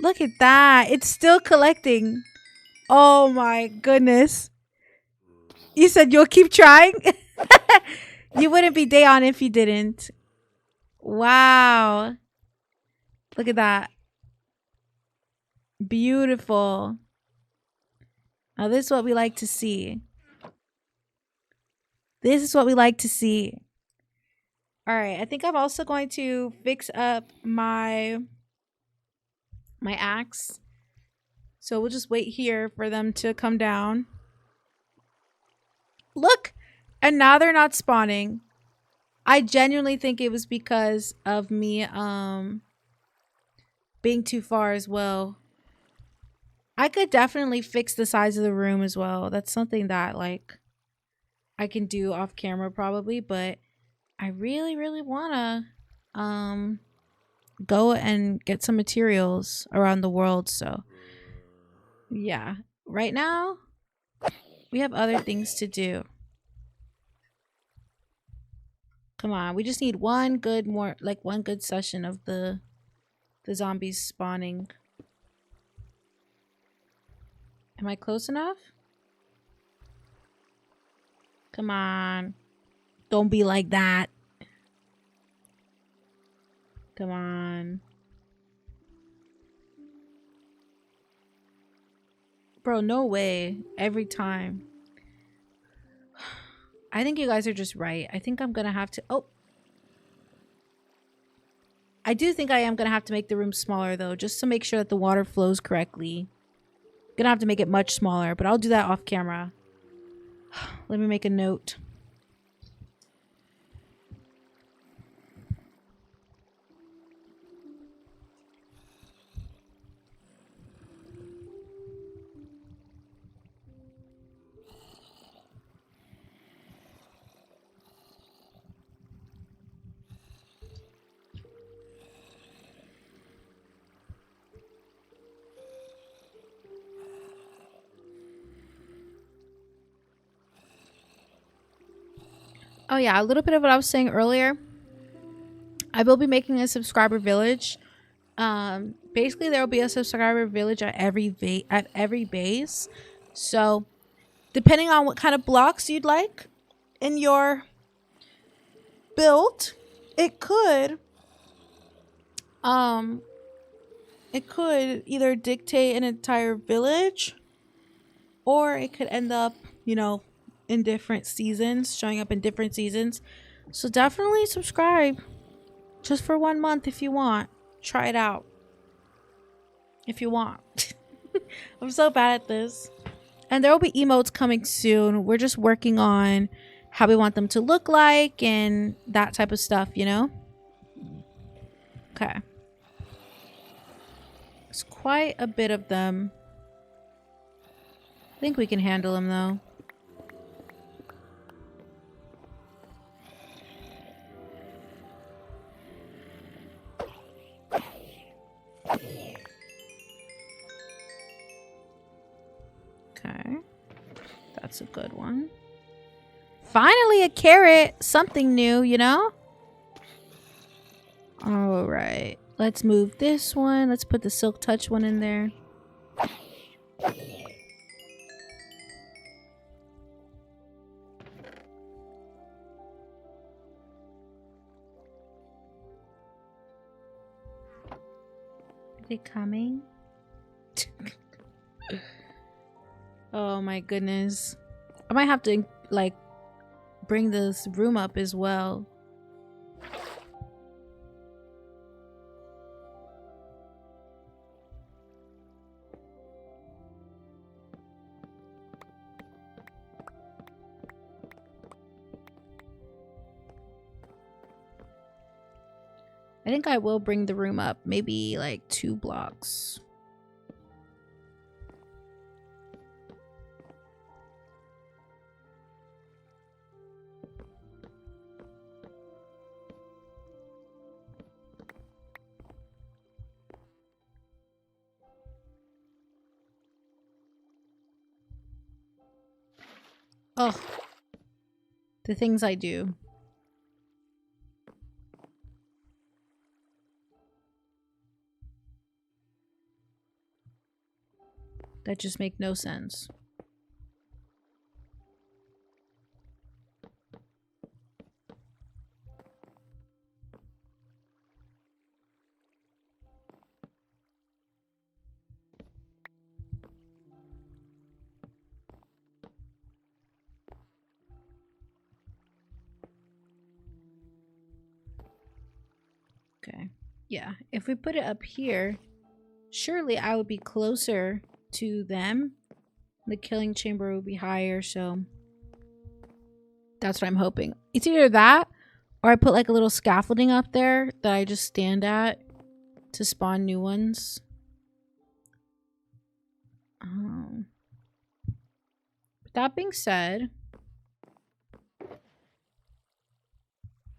Look at that. It's still collecting. Oh my goodness. You said you'll keep trying? You wouldn't be day on if you didn't. Wow. Look at that. Beautiful. Now this is what we like to see. This is what we like to see. All right. I think I'm also going to fix up my axe. So we'll just wait here for them to come down. Look. And now they're not spawning. I genuinely think it was because of me being too far as well. I could definitely fix the size of the room as well. That's something that like I can do off camera probably, but I really want to go and get some materials around the world. So yeah, right now we have other things to do. Come on, we just need one good session of the zombies spawning. Am I close enough? Come on. Don't be like that. Come on. Bro, no way. Every time. I think you guys are just right. I think I'm gonna have to... Oh. I do think I am gonna have to make the room smaller though, just to make sure that the water flows correctly. Gonna have to make it much smaller, but I'll do that off camera. Let me make a note. Oh yeah, a little bit of what I was saying earlier. I will be making a subscriber village. Basically there will be a subscriber village at every base. So depending on what kind of blocks you'd like in your build, it could um either dictate an entire village, or it could end up, you know, in different seasons, showing up in different seasons. So definitely subscribe just for 1 month if you want. Try it out if you want. I'm so bad at this. And there will be emotes coming soon. We're just working on how we want them to look like and that type of stuff, you know? Okay. It's quite a bit of them. I think we can handle them though. Okay. That's a good one. Finally a carrot. Something new, you know? Alright. Let's move this one. Let's put the Silk Touch one in there. Are they coming? Oh my goodness. I might have to like bring this room up as well. I think I will bring the room up maybe like 2 blocks. Oh, the things I do. That just make no sense. Okay. Yeah. If we put it up here, surely I would be closer to them. The killing chamber would be higher, so that's what I'm hoping. It's either that or I put like a little scaffolding up there that I just stand at to spawn new ones. That being said,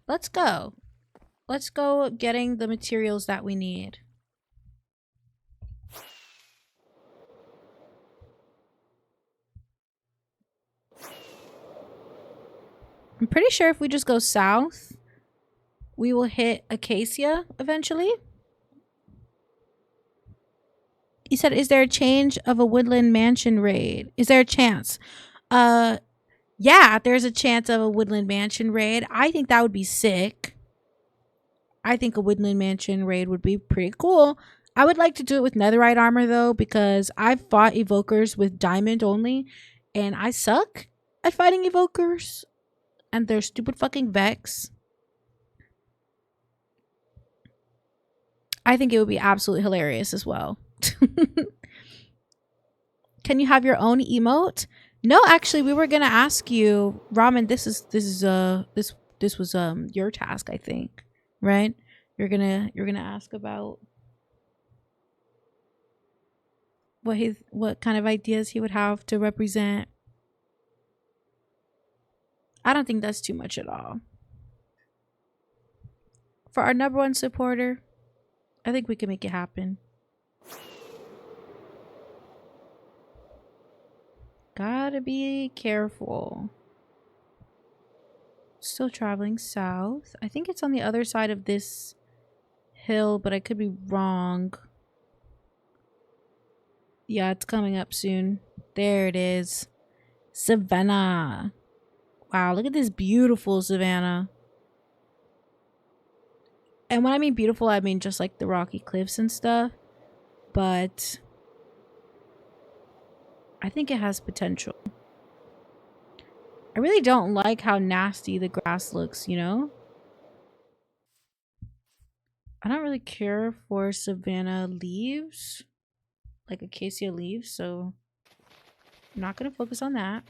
let's go. Let's go getting the materials that we need. I'm pretty sure if we just go south, we will hit Acacia eventually. He said, is there a change of a Woodland Mansion raid? Is there a chance? Yeah, there's a chance of a Woodland Mansion raid. I think that would be sick. I think a Woodland Mansion raid would be pretty cool. I would like to do it with netherite armor though, because I've fought evokers with diamond only, and I suck at fighting evokers and their stupid fucking Vex. I think it would be absolutely hilarious as well. Can you have your own emote? No, actually, we were gonna ask you, Ramen. This was your task, I think, right? You're gonna ask about what kind of ideas he would have to represent. I don't think that's too much at all. For our #1 supporter, I think we can make it happen. Gotta be careful. Still traveling south. I think it's on the other side of this hill, but I could be wrong. Yeah, it's coming up soon. There it is. Savannah. Wow, look at this beautiful savannah. And when I mean beautiful, I mean just like the rocky cliffs and stuff. But I think it has potential. I really don't like how nasty the grass looks, you know? I don't really care for savanna leaves, like acacia leaves, so I'm not going to focus on that.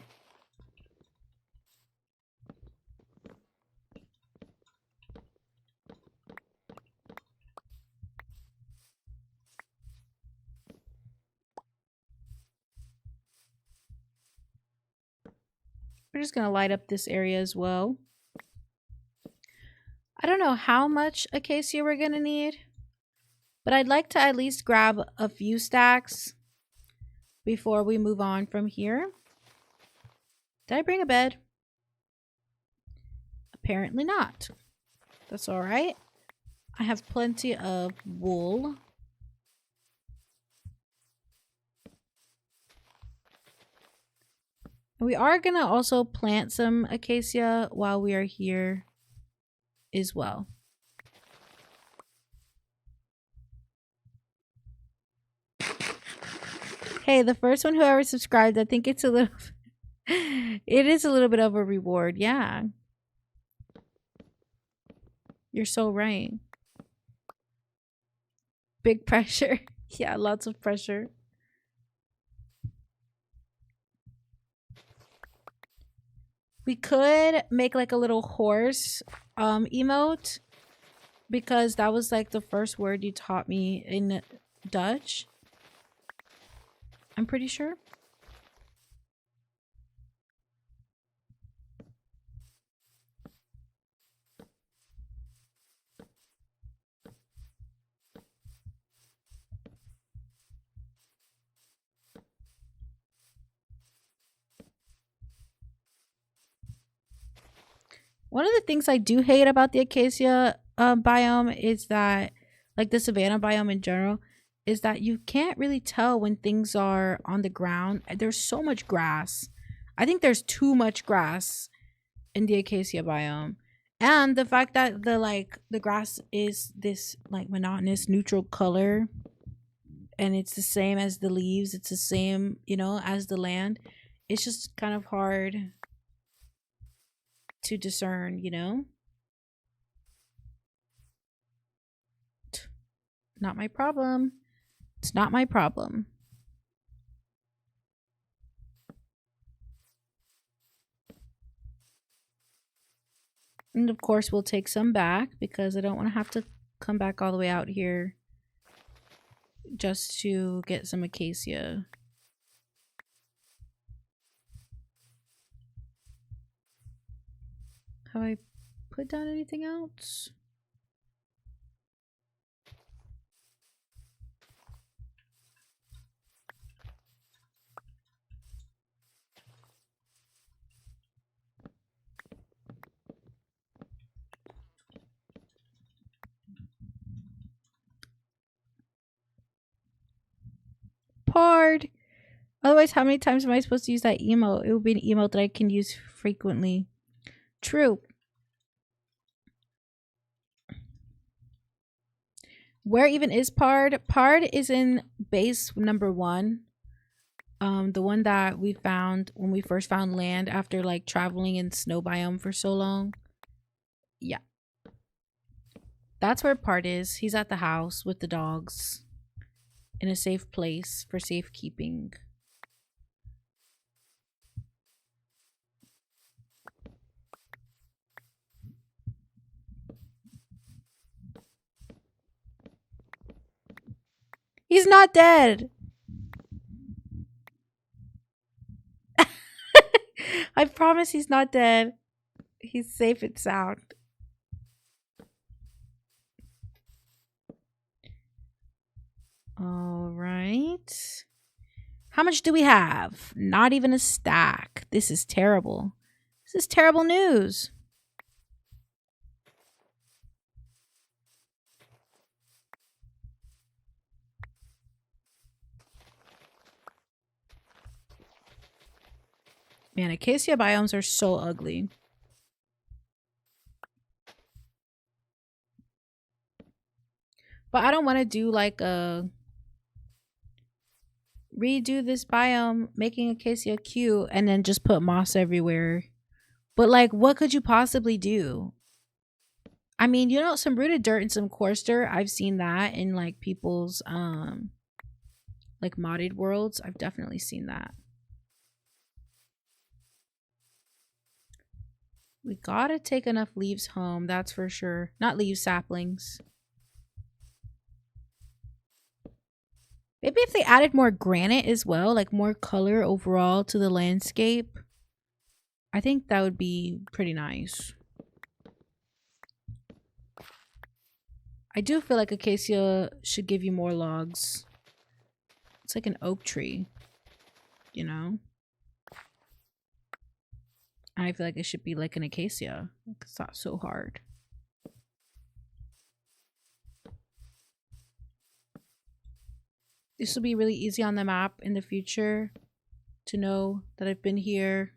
We're just going to light up this area as well. I don't know how much acacia we're going to need, but I'd like to at least grab a few stacks before we move on from here. Did I bring a bed? Apparently not. That's all right. I have plenty of wool. We are going to also plant some acacia while we are here as well. Hey, the first one who ever subscribed, I think it's a little it is a little bit of a reward. Yeah. You're so right. Big pressure. Yeah, lots of pressure. We could make like a little horse emote, because that was like the first word you taught me in Dutch. I'm pretty sure. One of the things I do hate about the acacia biome is that, like the savanna biome in general, is that you can't really tell when things are on the ground. There's so much grass. I think there's too much grass in the acacia biome. And the fact that the grass is this like monotonous neutral color, and it's the same as the leaves, it's the same, you know, as the land. It's just kind of hard to discern, you know? Not my problem. It's not my problem. And of course, we'll take some back because I don't want to have to come back all the way out here just to get some acacia. Have I put down anything else? Pard. Otherwise, how many times am I supposed to use that emote? It would be an emote that I can use frequently. True. Where even is Pard? Pard is in base number 1. The one that we found when we first found land after like traveling in snow biome for so long. Yeah. That's where Pard is. He's at the house with the dogs in a safe place for safekeeping. He's not dead. I promise he's not dead. He's safe and sound. All right. How much do we have? Not even a stack. This is terrible. This is terrible news. Man, acacia biomes are so ugly. But I don't want to do like a redo this biome, making acacia cute, and then just put moss everywhere. But like, what could you possibly do? I mean, you know, some rooted dirt and some coarse dirt. I've seen that in like people's like modded worlds. I've definitely seen that. We gotta take enough leaves home, that's for sure. Not leaves, saplings. Maybe if they added more granite as well, like more color overall to the landscape, I think that would be pretty nice. I do feel like acacia should give you more logs. It's like an oak tree, you know? I feel like it should be like an acacia. It's not so hard. This will be really easy on the map in the future to know that I've been here.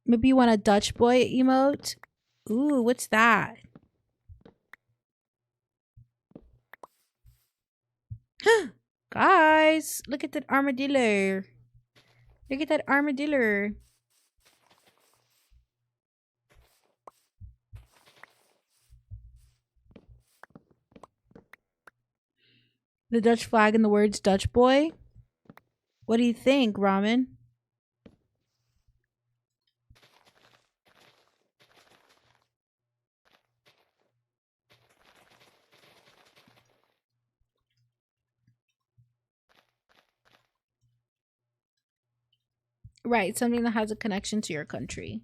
Maybe you want a Dutch boy emote? Ooh, what's that? Guys, look at that armadillo. Look at that armadillo. The Dutch flag and the words Dutch boy. What do you think, Ramen? Right, something that has a connection to your country.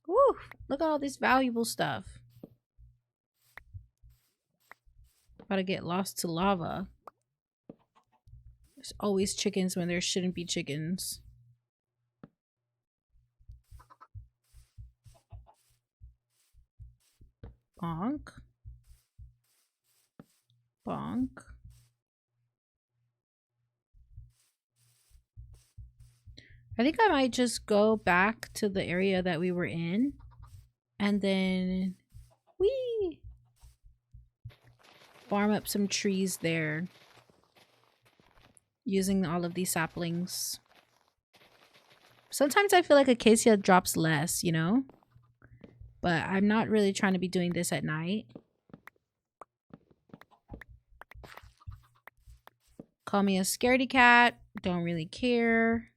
Woo! Look at all this valuable stuff. About to get lost to lava. There's always chickens when there shouldn't be chickens. Bonk. Bonk. I think I might just go back to the area that we were in. And then we farm up some trees there. Using all of these saplings. Sometimes I feel like acacia drops less, you know? But I'm not really trying to be doing this at night. Call me a scaredy cat. Don't really care.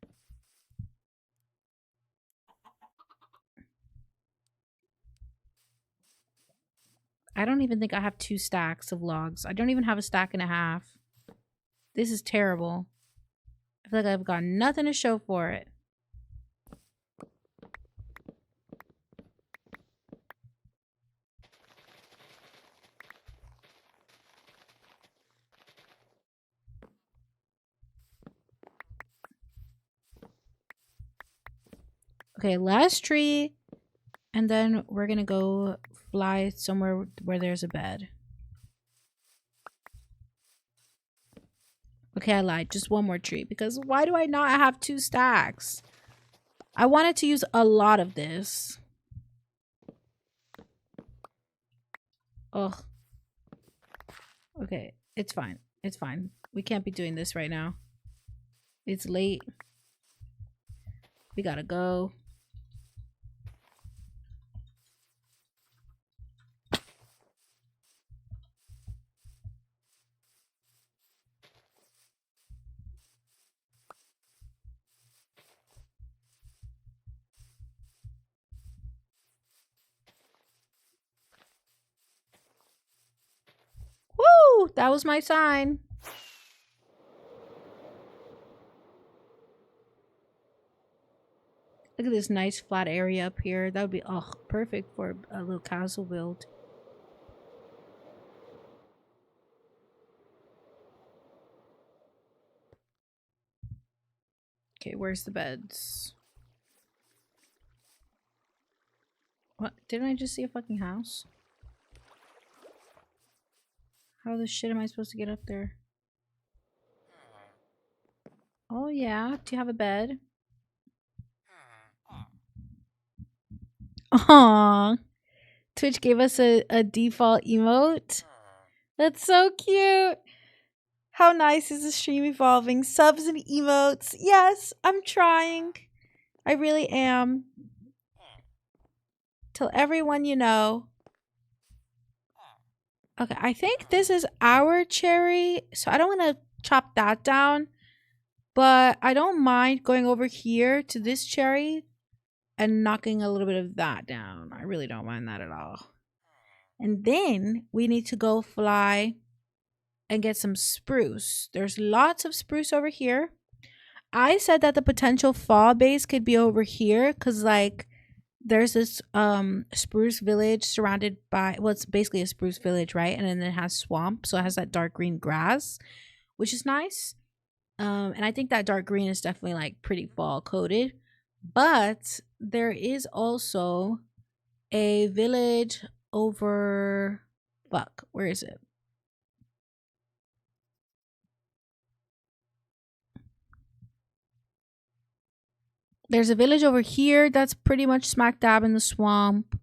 I don't even think I have 2 stacks of logs. I don't even have a stack and a half. This is terrible. I feel like I've got nothing to show for it. Okay, last tree. And then we're gonna go fly somewhere where there's a bed. Okay, I lied. Just one more tree. Because why do I not have 2 stacks? I wanted to use a lot of this. Ugh. Okay, it's fine. It's fine. We can't be doing this right now. It's late. We gotta go. Woo! That was my sign. Look at this nice flat area up here. That would be perfect for a little castle build. Okay, where's the beds? What? Didn't I just see a fucking house? How the shit am I supposed to get up there? Oh yeah, do you have a bed? Aww. Twitch gave us a default emote. That's so cute. How nice is the stream evolving? Subs and emotes. Yes, I'm trying. I really am. Tell everyone you know. Okay, I think this is our cherry, so I don't want to chop that down. But I don't mind going over here to this cherry and knocking a little bit of that down. I really don't mind that at all. And then we need to go fly and get some spruce. There's lots of spruce over here. I said that the potential fall base could be over here because like there's this spruce village surrounded by, well, it's basically a spruce village, right? And then it has swamp, so it has that dark green grass, which is nice. And I think that dark green is definitely like pretty fall coated. But there is also a village over, fuck, where is it? There's a village over here that's pretty much smack dab in the swamp.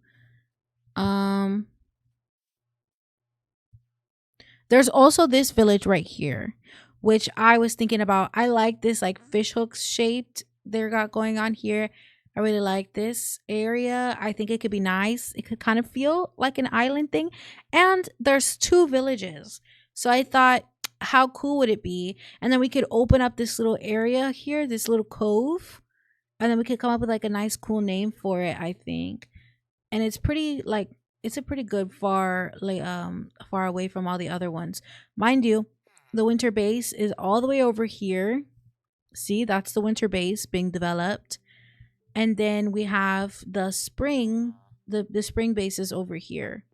There's also this village right here, which I was thinking about. I like this like fish hooks shaped they got going on here. I really like this area. I think it could be nice. It could kind of feel like an island thing. And there's two villages. So I thought, how cool would it be? And then we could open up this little area here, this little cove. And then we could come up with like a nice cool name for it, I think. And it's pretty like it's a pretty good far away from all the other ones. Mind you, the winter base is all the way over here. See, that's the winter base being developed. And then we have the spring, the spring base is over here.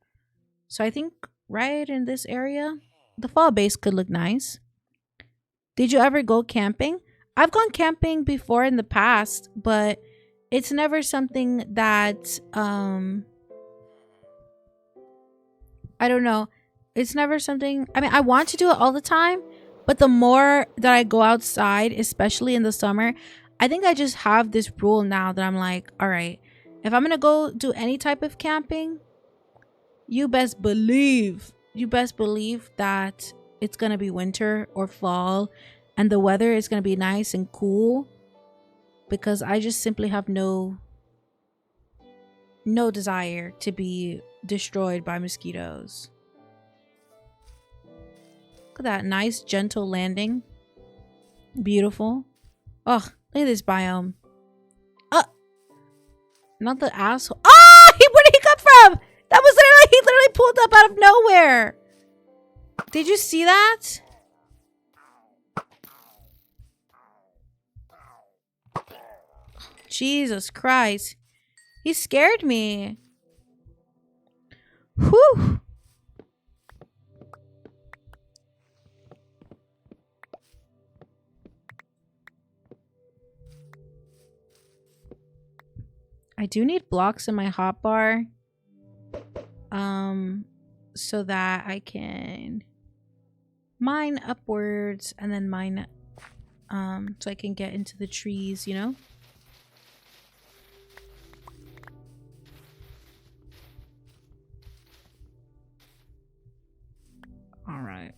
So I think right in this area, the fall base could look nice. Did you ever go camping? I've gone camping before in the past, but it's never something that I don't know. It's never something, I mean, I want to do it all the time, but the more that I go outside, especially in the summer, I think I just have this rule now that I'm like, all right, if I'm going to go do any type of camping, you best believe that it's going to be winter or fall and the weather is going to be nice and cool, because I just simply have no desire to be destroyed by mosquitoes. Look at that nice gentle landing. Beautiful. Oh, look at this biome. Not the asshole. Ah, where did he come from? That was literally, he literally pulled up out of nowhere. Did you see that? Jesus Christ. He scared me. Whew. I do need blocks in my hotbar. So that I can mine upwards and then mine so I can get into the trees, you know? All right.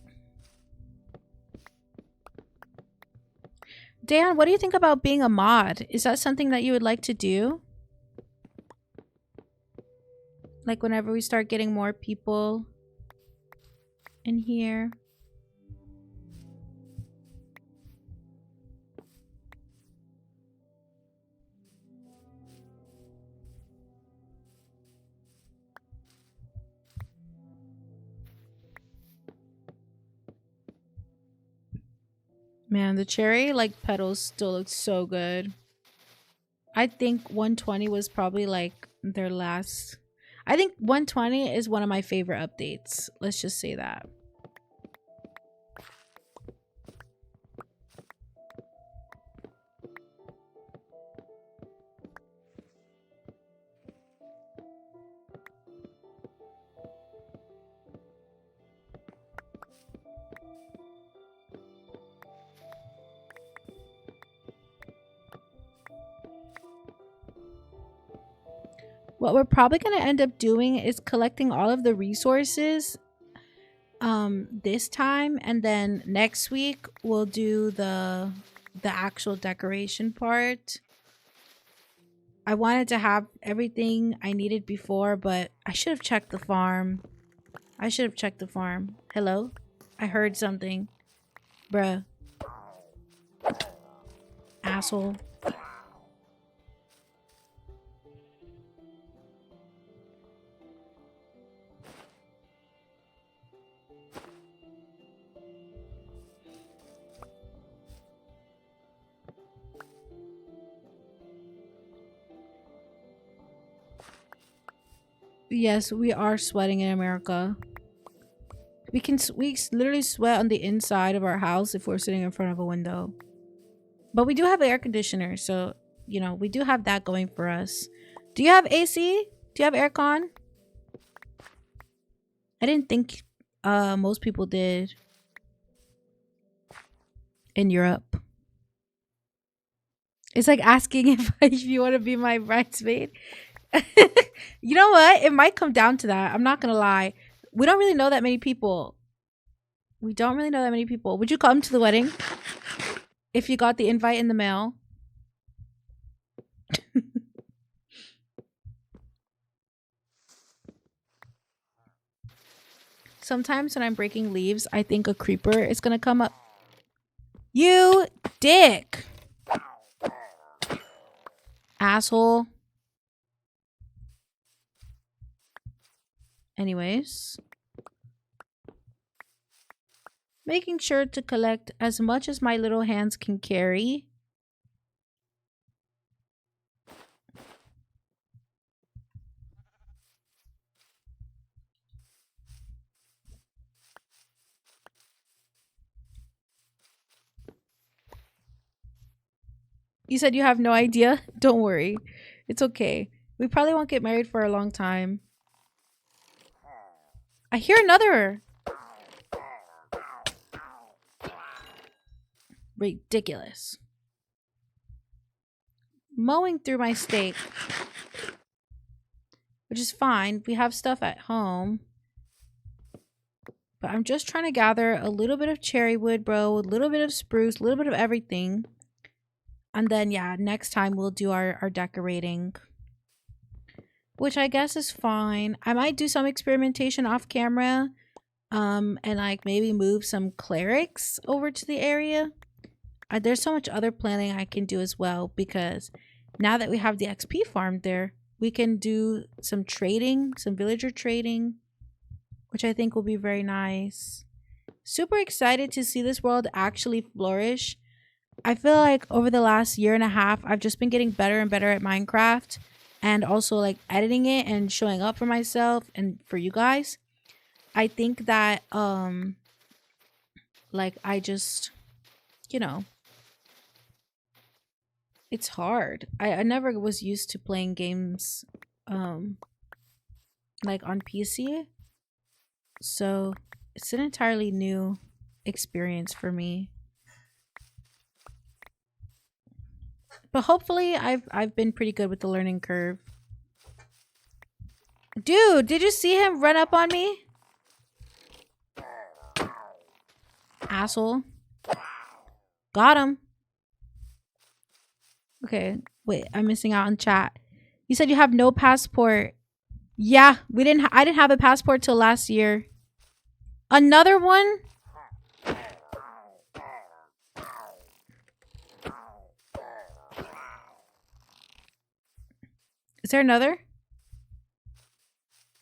Dan, what do you think about being a mod? Is that something that you would like to do? Like whenever we start getting more people in here. Man, the cherry like petals still look so good. I think 120 was probably like their last. I think 120 is one of my favorite updates. Let's just say that. What we're probably going to end up doing is collecting all of the resources this time, and then next week we'll do the actual decoration part. I wanted to have everything I needed before, but I should have checked the farm. Hello? I heard something. Bruh. Asshole. Yes, we are sweating in America. We literally sweat on the inside of our house if we're sitting in front of a window. But we do have air conditioner, so you know, we do have that going for us. Do you have AC? Do you have aircon? I didn't think most people did in Europe. It's like asking if you want to be my bridesmaid. You know what? It might come down to that. I'm not gonna lie. We don't really know that many people. Would you come to the wedding if you got the invite in the mail? Sometimes when I'm breaking leaves, I think a creeper is gonna come up. You dick. Asshole. Anyways. Making sure to collect as much as my little hands can carry. You said you have no idea? Don't worry. It's okay. We probably won't get married for a long time. I hear another. Ridiculous. Mowing through my steak. Which is fine. We have stuff at home. But I'm just trying to gather a little bit of cherry wood, bro. A little bit of spruce. A little bit of everything. And then, yeah, next time we'll do our decorating. Which I guess is fine. I might do some experimentation off camera. And like maybe move some clerics over to the area. There's so much other planning I can do as well. Because now that we have the XP farm there, we can do some trading. Some villager trading. Which I think will be very nice. Super excited to see this world actually flourish. I feel like over the last year and a half, I've just been getting better and better at Minecraft. And also like editing it and showing up for myself and for you guys. I think that, like I just, you know, it's hard. I never was used to playing games, like on PC. So it's an entirely new experience for me. But hopefully I've been pretty good with the learning curve. Dude, did you see him run up on me? Asshole. Got him. Okay, wait, I'm missing out on chat. You said you have no passport. Yeah, I didn't have a passport till last year. Another one? Is there another?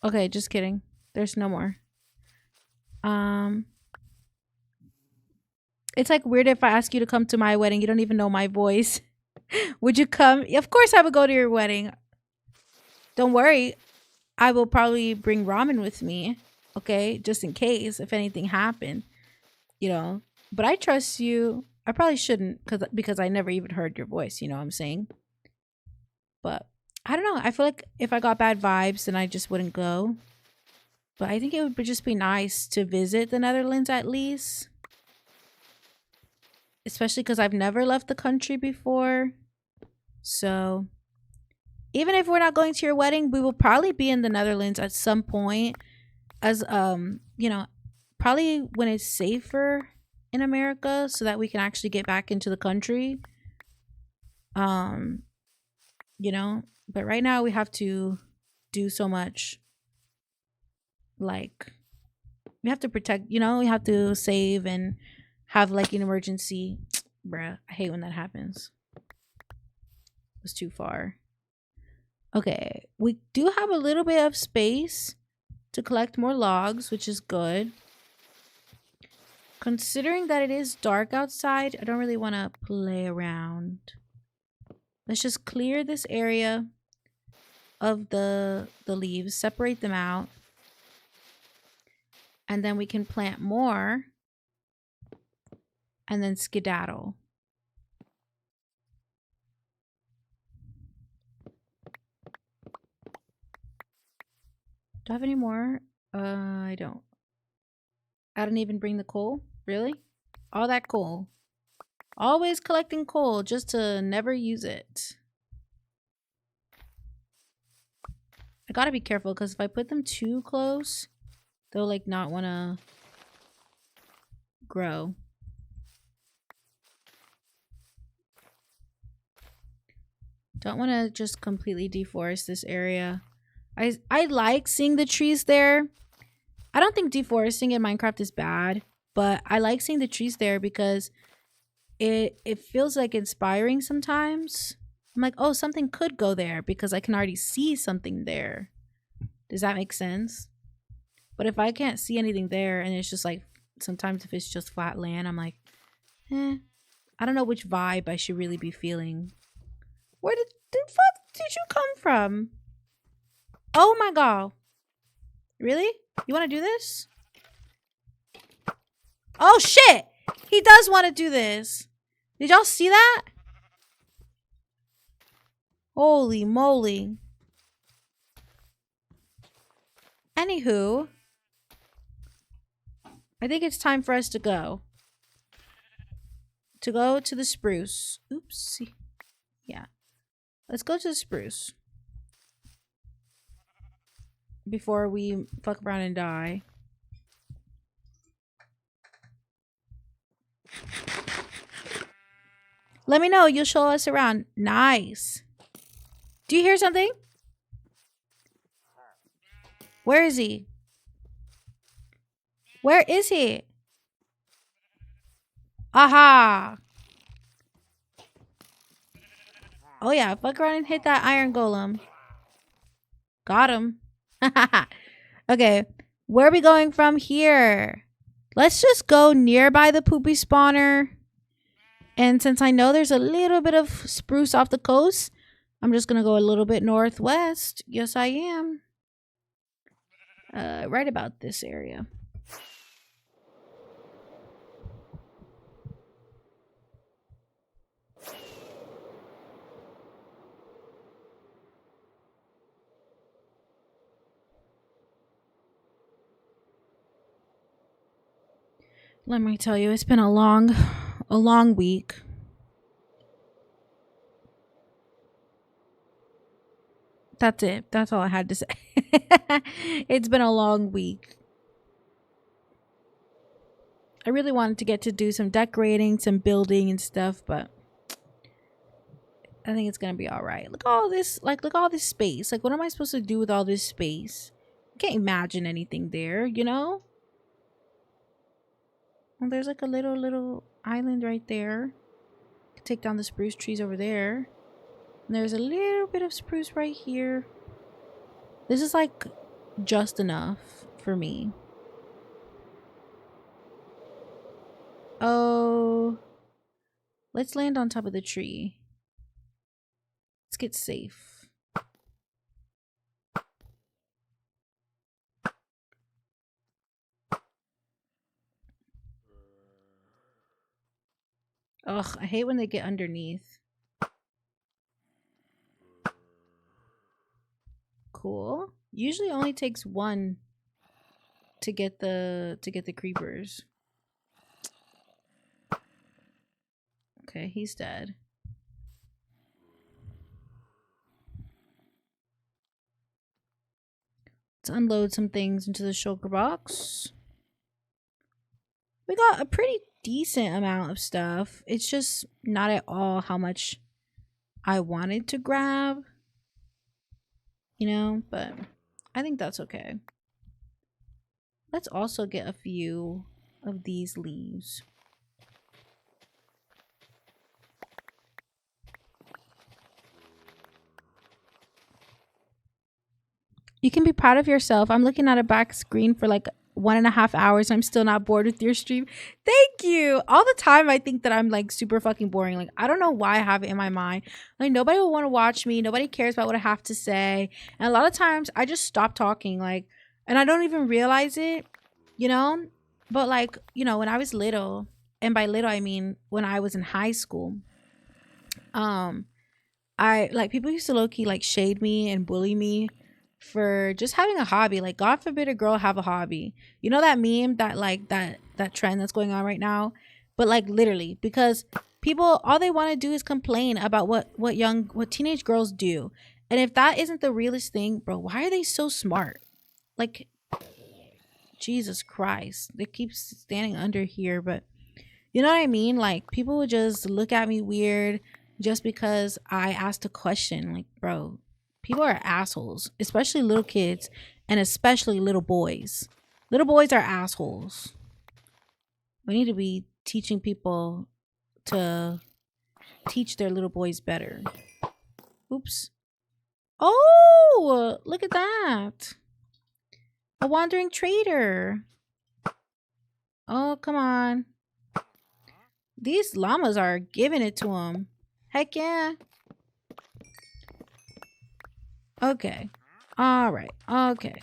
Okay, just kidding. There's no more. It's like weird if I ask you to come to my wedding. You don't even know my voice. Would you come? Of course I would go to your wedding. Don't worry. I will probably bring ramen with me. Okay? Just in case if anything happened. You know. But I trust you. I probably shouldn't because I never even heard your voice. You know what I'm saying? But I don't know. I feel like if I got bad vibes, then I just wouldn't go. But I think it would just be nice to visit the Netherlands at least. Especially because I've never left the country before. So, Even if we're not going to your wedding, we will probably be in the Netherlands at some point, as you know, probably when it's safer in America, so that we can actually get back into the country. Um, you know, but right now we have to do so much. Like, we have to protect, we have to save and have like an emergency. Bruh, I hate when that happens. It was too far. Okay, we do have a little bit of space to collect more logs, which is good. Considering that it is dark outside, I don't really want to play around. Let's just clear this area of the leaves, separate them out, and then we can plant more and then skedaddle. Do I have any more? I don't. I didn't even bring the coal. Really? All that coal. Always collecting coal just to never use it. I gotta be careful because if I put them too close, they'll like not want to grow. Don't want to just completely deforest this area. I like seeing the trees there. I don't think deforesting in Minecraft is bad, but I like seeing the trees there because it feels like inspiring sometimes. I'm like, oh, something could go there because I can already see something there. Does that make sense? But if I can't see anything there and it's just like, sometimes if it's just flat land, I'm like, I don't know which vibe I should really be feeling. Where the fuck did you come from? Oh my god. Really? You want to do this? Oh shit! He does want to do this. Did y'all see that? Holy moly. Anywho, I think it's time for us to go. To go to the spruce. Oops. Yeah. Let's go to the spruce. Before we fuck around and die. Let me know. You'll show us around. Nice. Do you hear something? Where is he? Where is he? Aha. Oh yeah, fuck around and hit that iron golem. Got him. Okay, where are we going from here? Let's just go nearby the poopy spawner. And since I know there's a little bit of spruce off the coast, I'm just gonna go a little bit northwest. Yes, I am. Right about this area. Let me tell you, it's been a long week. That's it. That's all I had to say. It's been a long week. I really wanted to get to do some decorating, some building and stuff, but I think it's gonna be all right. Look at all this, look at all this space. Like, what am I supposed to do with all this space? I can't imagine anything there, you know? Well, there's like a little island right there. Take down the spruce trees over there. And there's a little bit of spruce right here. This is like just enough for me. Oh, let's land on top of the tree. Let's get safe. Ugh, I hate when they get underneath. Cool. Usually only takes one to get the creepers. Okay, he's dead. Let's unload some things into the shulker box. We got a pretty decent amount of stuff. It's just not at all how much I wanted to grab, you know, but I think that's okay. Let's also get a few of these leaves. You can be proud of yourself. I'm looking at a back screen for like 1.5 hours. I'm still not bored with your stream. Thank you. All the time I think that I'm like super fucking boring. Like, I don't know why I have it in my mind. Like, nobody will want to watch me. Nobody cares about what I have to say. And a lot of times I just stop talking, like, and I don't even realize it, you know? But like, you know, when I was little, and by little I mean when I was in high school, I like people used to low-key like shade me and bully me for just having a hobby. Like, God forbid a girl have a hobby. You know that meme, that like that trend that's going on right now? But like literally, because people, all they want to do is complain about what teenage girls do. And if that isn't the realest thing, bro, why are they so smart? Like, Jesus Christ. They keep standing under here, but you know what I mean? Like, people would just look at me weird just because I asked a question. Like, bro, people are assholes, especially little kids and especially little boys. Little boys are assholes. We need to be teaching people to teach their little boys better. Oops. Oh, look at that. A wandering trader. Oh, come on. These llamas are giving it to him. Heck yeah. Okay. All right. Okay.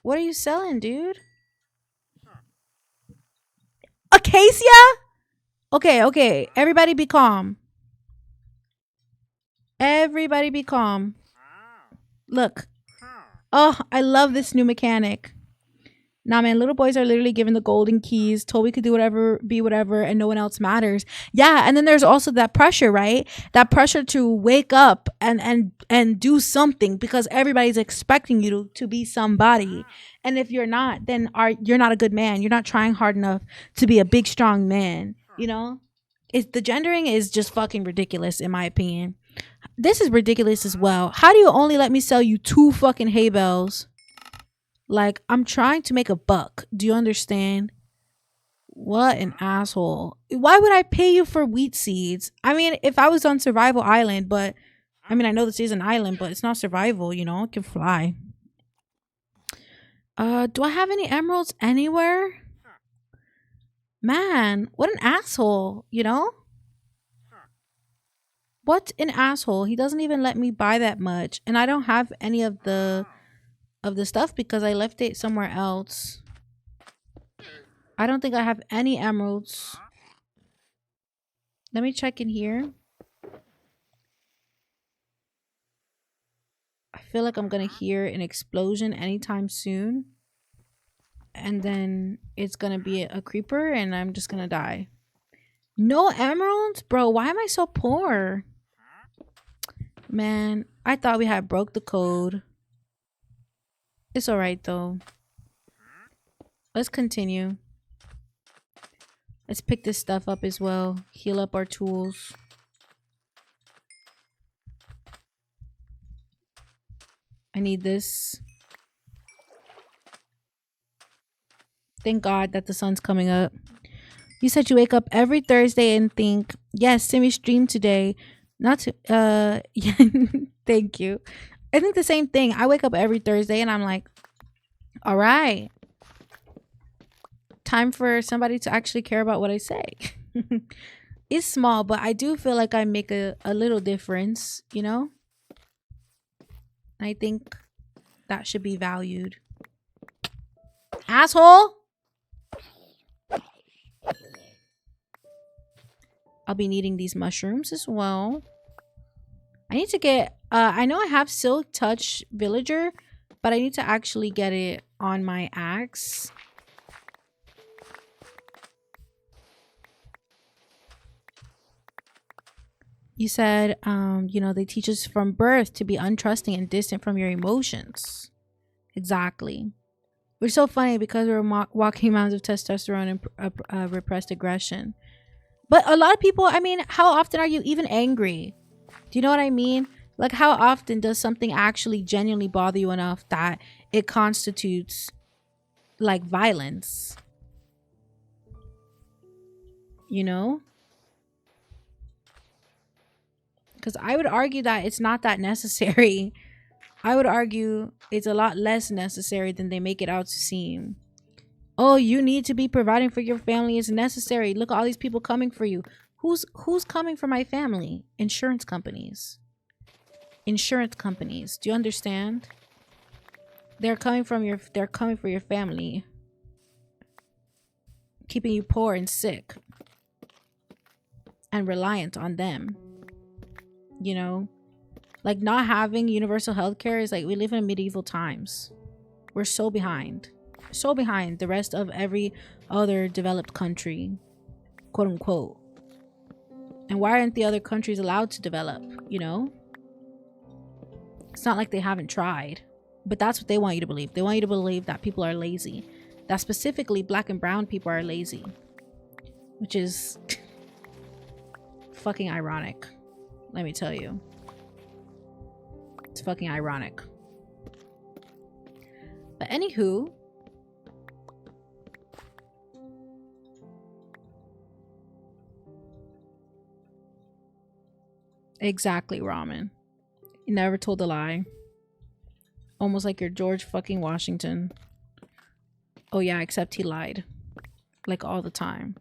What are you selling, dude? Acacia? Okay, okay. Everybody be calm. Everybody be calm. Look. Oh, I love this new mechanic. Nah, man, little boys are literally given the golden keys, told we could do whatever, be whatever, and no one else matters. Yeah, and then there's also that pressure, right? That pressure to wake up and do something because everybody's expecting you to be somebody. And if you're not, then you're not a good man. You're not trying hard enough to be a big, strong man. You know, the gendering is just fucking ridiculous, in my opinion. This is ridiculous as well. How do you only let me sell you 2 fucking hay bales? Like, I'm trying to make a buck. Do you understand? What an asshole. Why would I pay you for wheat seeds? I mean, if I was on Survival Island, but I mean, I know this is an island, but it's not survival, you know? It can fly. Do I have any emeralds anywhere? Man, what an asshole, you know? What an asshole. He doesn't even let me buy that much. And I don't have any of the stuff because I left it somewhere else. I don't think I have any emeralds. Let me check in here. I feel like I'm gonna hear an explosion anytime soon. And then it's gonna be a creeper and I'm just gonna die. No emeralds? Bro, why am I so poor? Man, I thought we had broke the code. It's alright though. Let's continue. Let's pick this stuff up as well. Heal up our tools. I need this. Thank God that the sun's coming up. You said you wake up every Thursday and think, yes, Simi streamed today. Not to, yeah, thank you. I think the same thing. I wake up every Thursday and I'm like, all right. Time for somebody to actually care about what I say. It's small, but I do feel like I make a little difference, you know? I think that should be valued. Asshole! I'll be needing these mushrooms as well. I need to get, I know I have Silk Touch Villager, but I need to actually get it on my axe. You said, they teach us from birth to be untrusting and distant from your emotions. Exactly. Which is so funny because we're walking amounts of testosterone and repressed aggression. But a lot of people, I mean, how often are you even angry? Do you know what I mean? Like, how often does something actually genuinely bother you enough that it constitutes like violence? You know? Because I would argue that it's not that necessary. I would argue it's a lot less necessary than they make it out to seem. Oh, you need to be providing for your family. It's necessary. Look at all these people coming for you. Who's coming for my family? Insurance companies. Insurance companies. Do you understand? They're coming for your family. Keeping you poor and sick. And reliant on them. You know? Like, not having universal health care is like, we live in medieval times. We're so behind. So behind the rest of every other developed country. Quote unquote. And why aren't the other countries allowed to develop, you know? It's not like they haven't tried. But that's what they want you to believe. They want you to believe that people are lazy. That specifically black and brown people are lazy. Which is fucking ironic. Let me tell you. It's fucking ironic. But anywho. Exactly, Ramen. You never told a lie. Almost like you're George fucking Washington. Oh yeah, except he lied. Like all the time.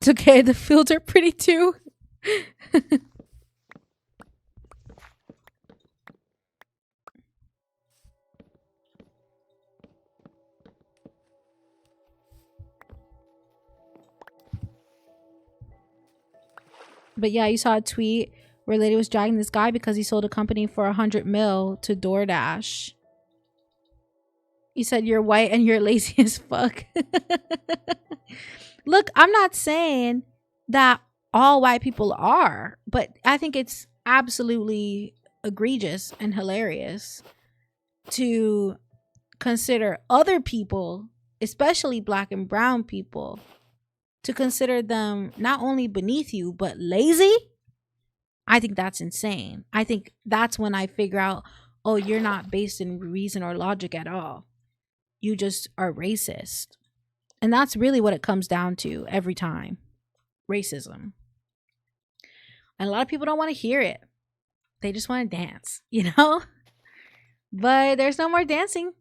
It's okay, the fields are pretty too. But yeah, you saw a tweet where a lady was dragging this guy because he sold a company for 100 mil to DoorDash. You said you're white and you're lazy as fuck. Look, I'm not saying that all white people are, but I think it's absolutely egregious and hilarious to consider other people, especially black and brown people, to consider them not only beneath you, but lazy. I think that's insane. I think that's when I figure out, oh, you're not based in reason or logic at all. You just are racist. And that's really what it comes down to every time. Racism. And a lot of people don't want to hear it. They just want to dance, you know? But there's no more dancing.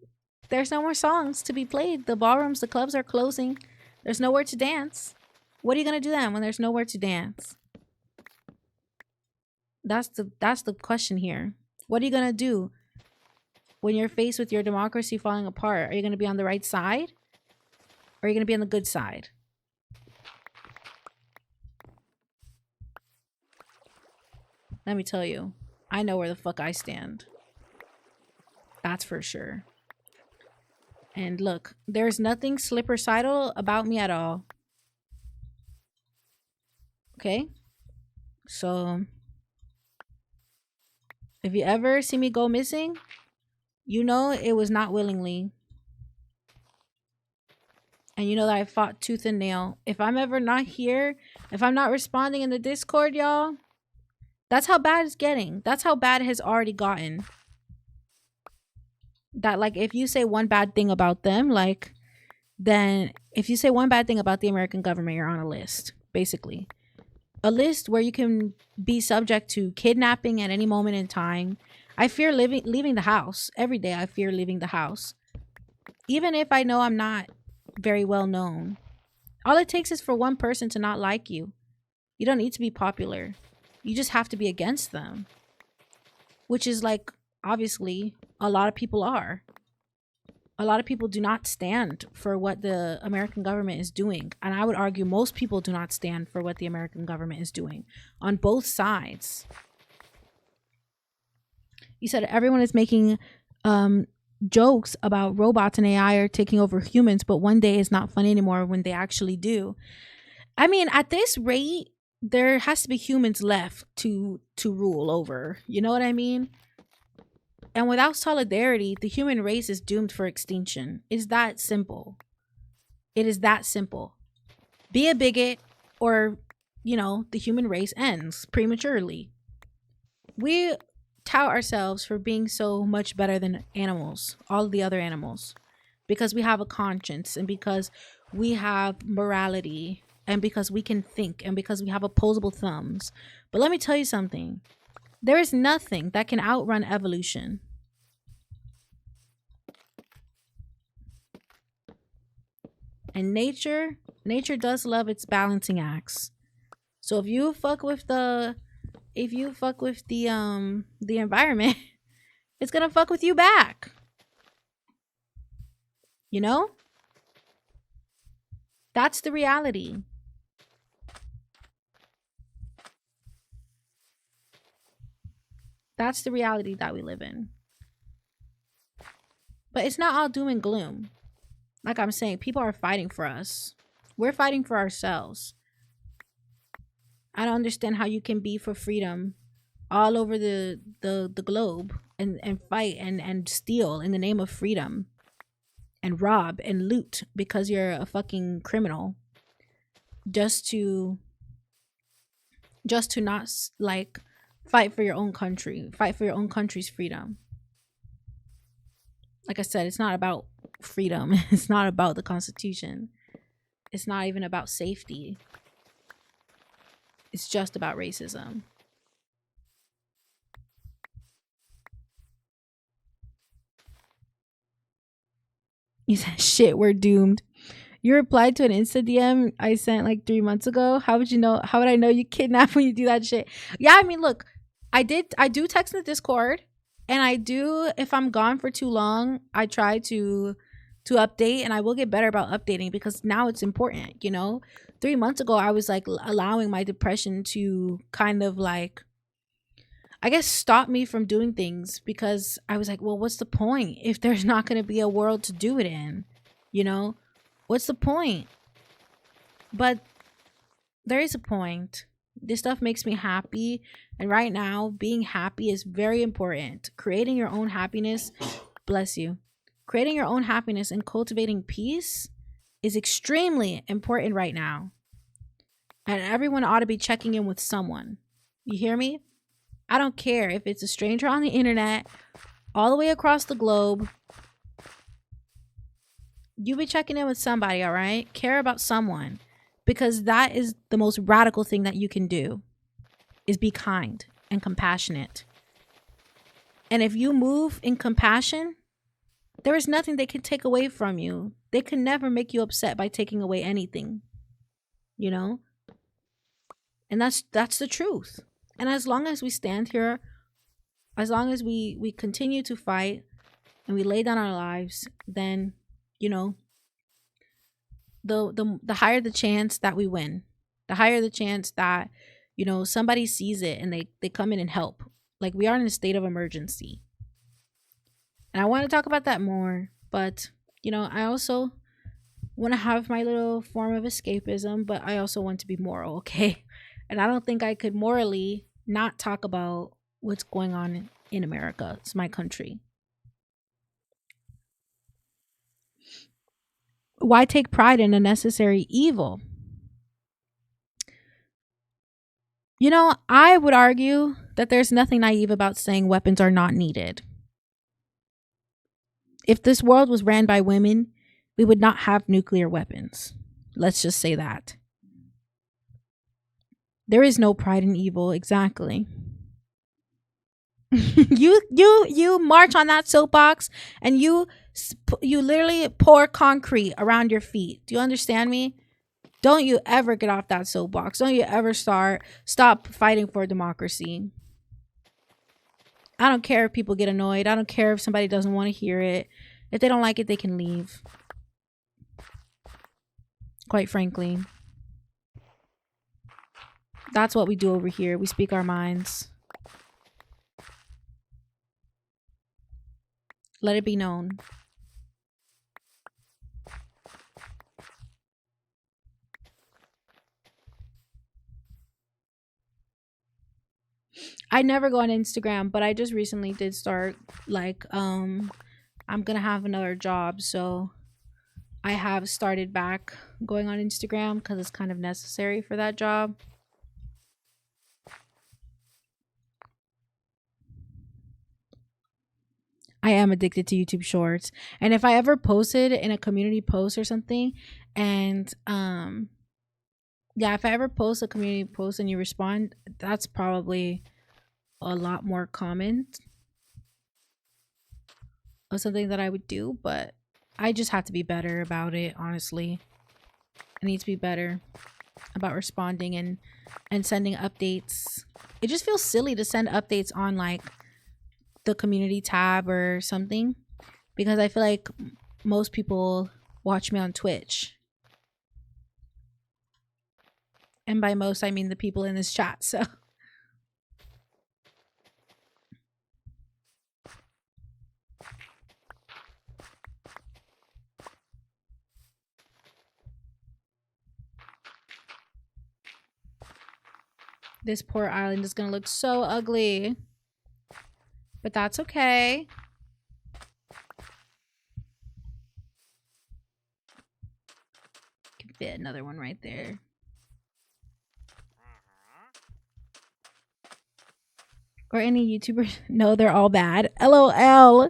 There's no more songs to be played. The ballrooms, the clubs are closing. There's nowhere to dance. What are you going to do then when there's nowhere to dance? That's the question here. What are you going to do when you're faced with your democracy falling apart? Are you going to be on the right side? Or are you going to be on the good side? Let me tell you, I know where the fuck I stand. That's for sure. And look, there's nothing slippercidal about me at all. Okay? So, if you ever see me go missing, you know it was not willingly. And you know that I fought tooth and nail. If I'm ever not here, if I'm not responding in the Discord, y'all, that's how bad it's getting. That's how bad it has already gotten. That, like, if you say one bad thing about them, like, then if you say one bad thing about the American government, you're on a list, basically. A list where you can be subject to kidnapping at any moment in time. I fear leaving the house. Every day I fear leaving the house. Even if I know I'm not very well known. All it takes is for one person to not like you. You don't need to be popular. You just have to be against them. Which is like, obviously, a lot of people are. a lot of people do not stand for what the American government is doing. And I would argue most people do not stand for what the American government is doing on both sides. You said everyone is making jokes about robots and AI are taking over humans, but one day is not funny anymore when they actually do. I mean, at this rate, there has to be humans left to rule over. You know what I mean? And without solidarity, the human race is doomed for extinction. It's that simple. It is that simple. Be a bigot or, the human race ends prematurely. We tout ourselves for being so much better than animals, all of the other animals, because we have a conscience and because we have morality and because we can think and because we have opposable thumbs. But let me tell you something. There is nothing that can outrun evolution. And nature does love its balancing acts. So if you fuck with the environment, it's gonna fuck with you back. You know? That's the reality. That's the reality that we live in. But it's not all doom and gloom. Like I'm saying, people are fighting for us. We're fighting for ourselves. I don't understand how you can be for freedom all over the globe and fight and steal in the name of freedom and rob and loot because you're a fucking criminal just to not like fight for your own country, fight for your own country's freedom. Like I said, it's not about freedom. It's not about the Constitution. It's not even about safety. It's just about racism. You said, shit, we're doomed. You replied to an Insta DM I sent like 3 months ago. How would you know? How would I know you kidnapped when you do that shit? Yeah, I mean, look, I do text in the Discord. And I do, if I'm gone for too long, I try to update, and I will get better about updating because now it's important, 3 months ago, I was like allowing my depression to kind of like, I guess, stop me from doing things because I was like, well, what's the point if there's not going to be a world to do it in? What's the point? But there is a point. This stuff makes me happy. And right now, being happy is very important. Creating your own happiness, bless you. Creating your own happiness and cultivating peace is extremely important right now. And everyone ought to be checking in with someone. You hear me? I don't care if it's a stranger on the internet, all the way across the globe. You be checking in with somebody, all right? Care about someone. Because that is the most radical thing that you can do, is be kind and compassionate. And if you move in compassion, there is nothing they can take away from you. They can never make you upset by taking away anything, And that's the truth. And as long as we stand here, as long as we continue to fight and we lay down our lives, then, the higher the chance that we win, the higher the chance that, somebody sees it and they come in and help. Like, we are in a state of emergency. And I want to talk about that more, but, I also want to have my little form of escapism, but I also want to be moral, okay? And I don't think I could morally not talk about what's going on in America. It's my country. Why take pride in a necessary evil? I would argue that there's nothing naive about saying weapons are not needed. If this world was ran by women, we would not have nuclear weapons. Let's just say that. There is no pride in evil, exactly. you march on that soapbox and you literally pour concrete around your feet. Do you understand me? Don't you ever get off that soapbox. Don't you ever stop fighting for democracy. I don't care if people get annoyed. I don't care if somebody doesn't want to hear it. If they don't like it, they can leave. Quite frankly. That's what we do over here. We speak our minds. Let it be known. I never go on Instagram, but I just recently did start, like, I'm gonna have another job, so I have started back going on Instagram because it's kind of necessary for that job. I am addicted to YouTube Shorts. And if I ever posted in a community post or something, and yeah, if I ever post a community post and you respond, that's probably a lot more common of something that I would do, but I just have to be better about it, honestly. I need to be better about responding and sending updates. It just feels silly to send updates on like the community tab or something, because I feel like most people watch me on Twitch. And by most, I mean the people in this chat, so. This poor island is gonna look so ugly. But that's okay. Can fit another one right there. Or any YouTubers? No, they're all bad. LOL.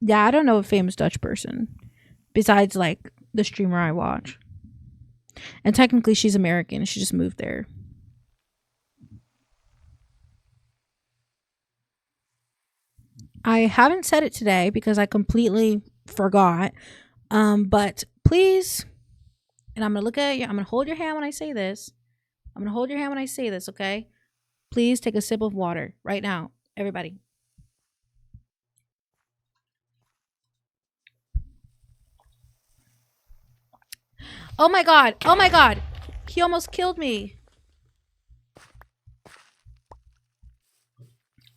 Yeah, I don't know a famous Dutch person besides like the streamer I watch. And technically she's American. She just moved there. I haven't said it today because I completely forgot. But please, and I'm gonna look at you, I'm gonna hold your hand when I say this. I'm gonna hold your hand when I say this, okay? Please take a sip of water right now, everybody. Oh my god! Oh my god! He almost killed me.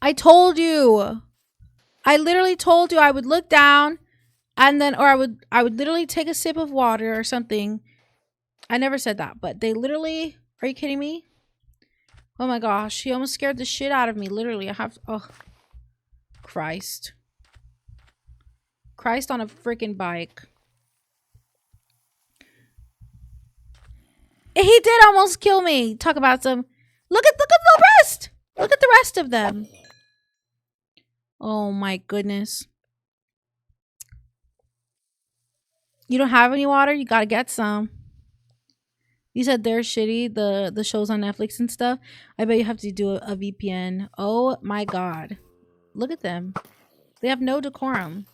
I told you. I literally told you I would look down and then, or I would literally take a sip of water or something. I never said that, but they literally, are you kidding me? Oh my gosh, he almost scared the shit out of me. Literally, I have, oh, Christ. Christ on a freaking bike. He did almost kill me. Talk about some, look at the rest. Look at the rest of them. Oh my goodness. You don't have any water? You gotta get some. You said they're shitty, the shows on Netflix and stuff. I bet you have to do a VPN. Oh my god. Look at them. They have no decorum.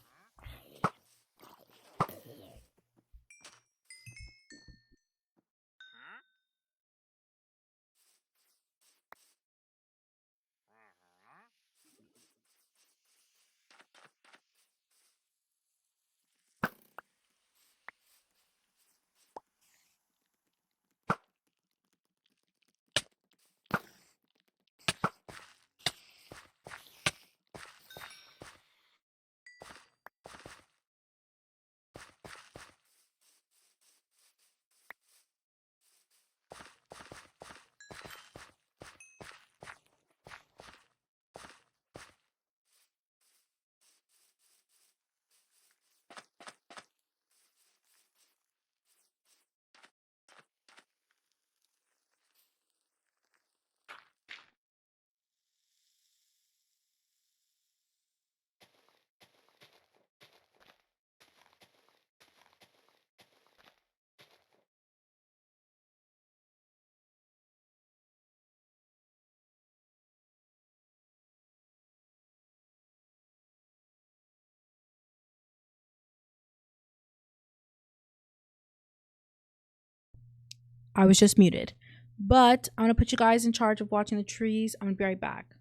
I was just muted. But I'm gonna put you guys in charge of watching the trees. I'm gonna be right back.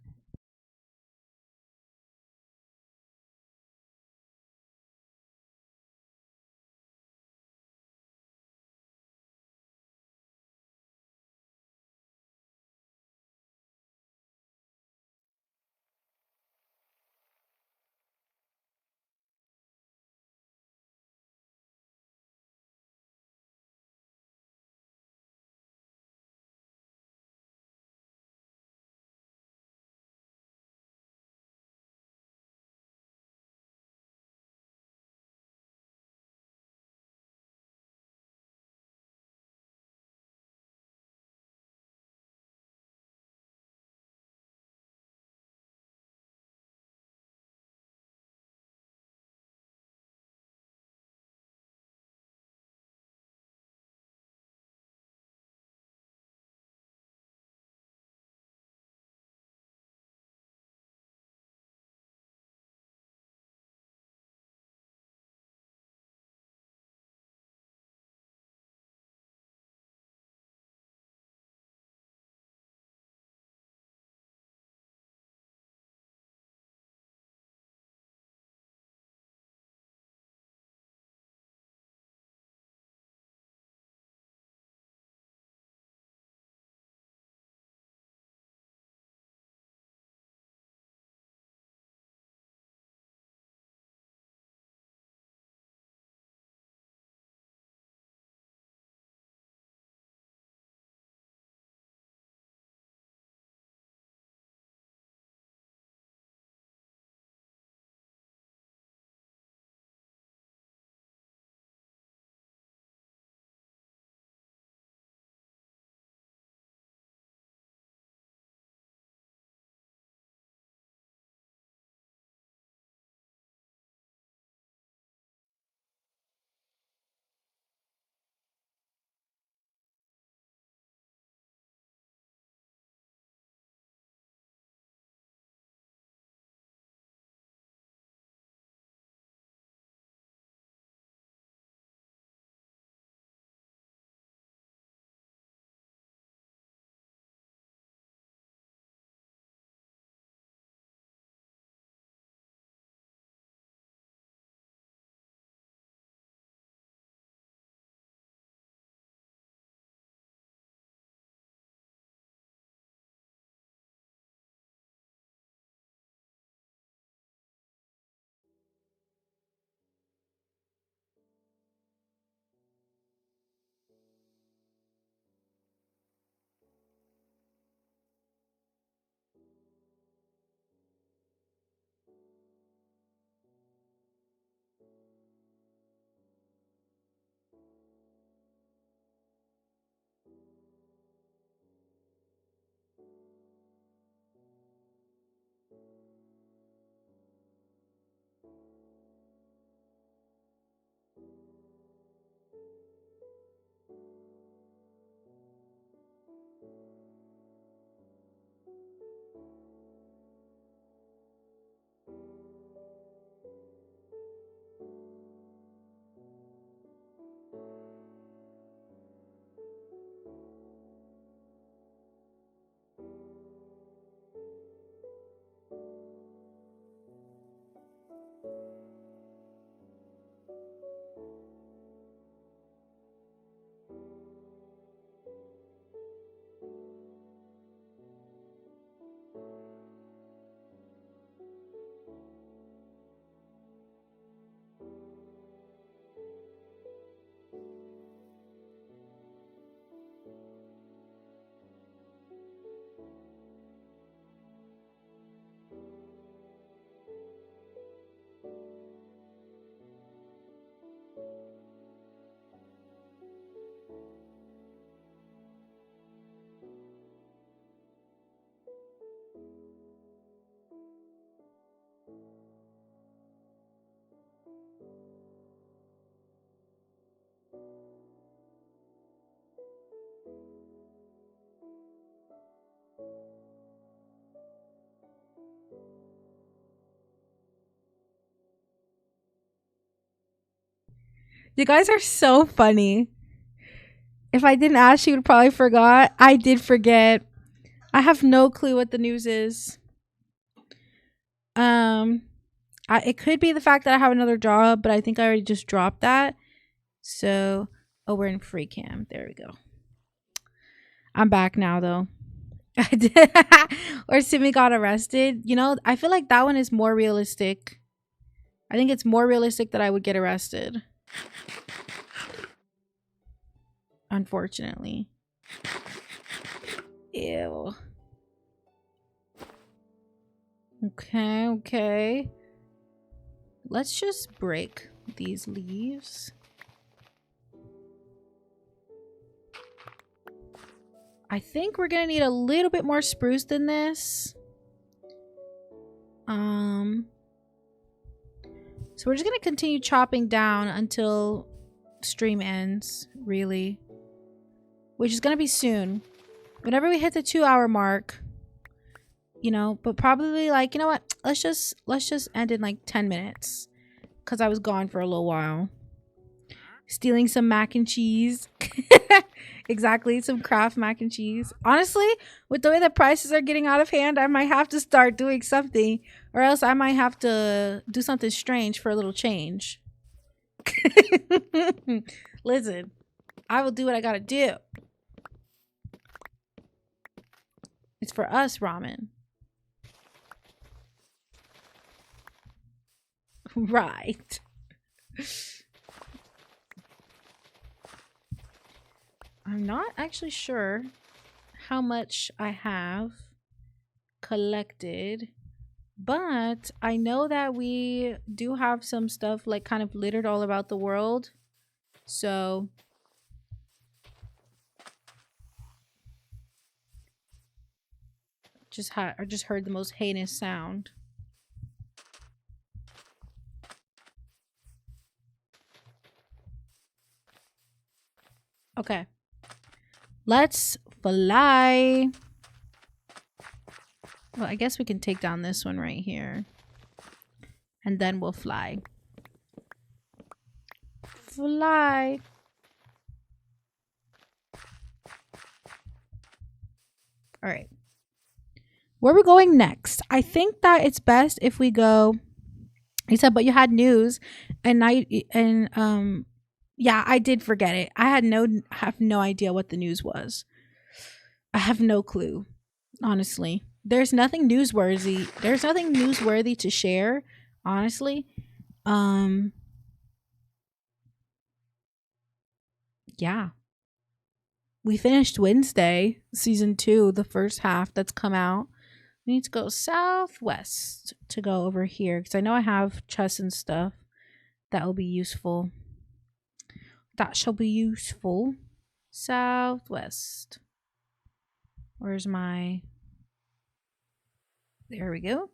You guys are so funny. If I didn't ask, you would probably forgot. I did forget. I have no clue what the news is. It could be the fact that I have another job, but I think I already just dropped that. So, oh, we're in free cam. There we go. I'm back now, though. I did. Or Simi got arrested. You know, I feel like that one is more realistic. I think it's more realistic that I would get arrested. Unfortunately. Ew. Okay. Let's just break these leaves. I think we're gonna need a little bit more spruce than this. So we're just gonna continue chopping down until stream ends, really. Which is gonna be soon. Whenever we hit the 2-hour mark, you know, but probably like, you know what? Let's just end in like 10 minutes. Cause I was gone for a little while. Stealing some mac and cheese. Exactly, some Kraft mac and cheese. Honestly, with the way the prices are getting out of hand, I might have to start doing something, or else I might have to do something strange for a little change. Listen, I will do what I gotta do. It's for us, ramen. Right. I'm not actually sure how much I have collected, but I know that we do have some stuff like kind of littered all about the world. So I just heard the most heinous sound. Okay. Let's fly. Well, I guess we can take down this one right here. And then we'll fly. Fly. All right. Where are we going next? I think that it's best if we go. He said, but you had news, and yeah, I did forget it. I have no idea what the news was. I have no clue, honestly. There's nothing newsworthy. There's nothing newsworthy to share, honestly. Yeah. We finished Wednesday, season 2, the first half that's come out. We need to go southwest to go over here because I know I have chests and stuff that will be useful. That shall be useful. Southwest. Where's my... There we go.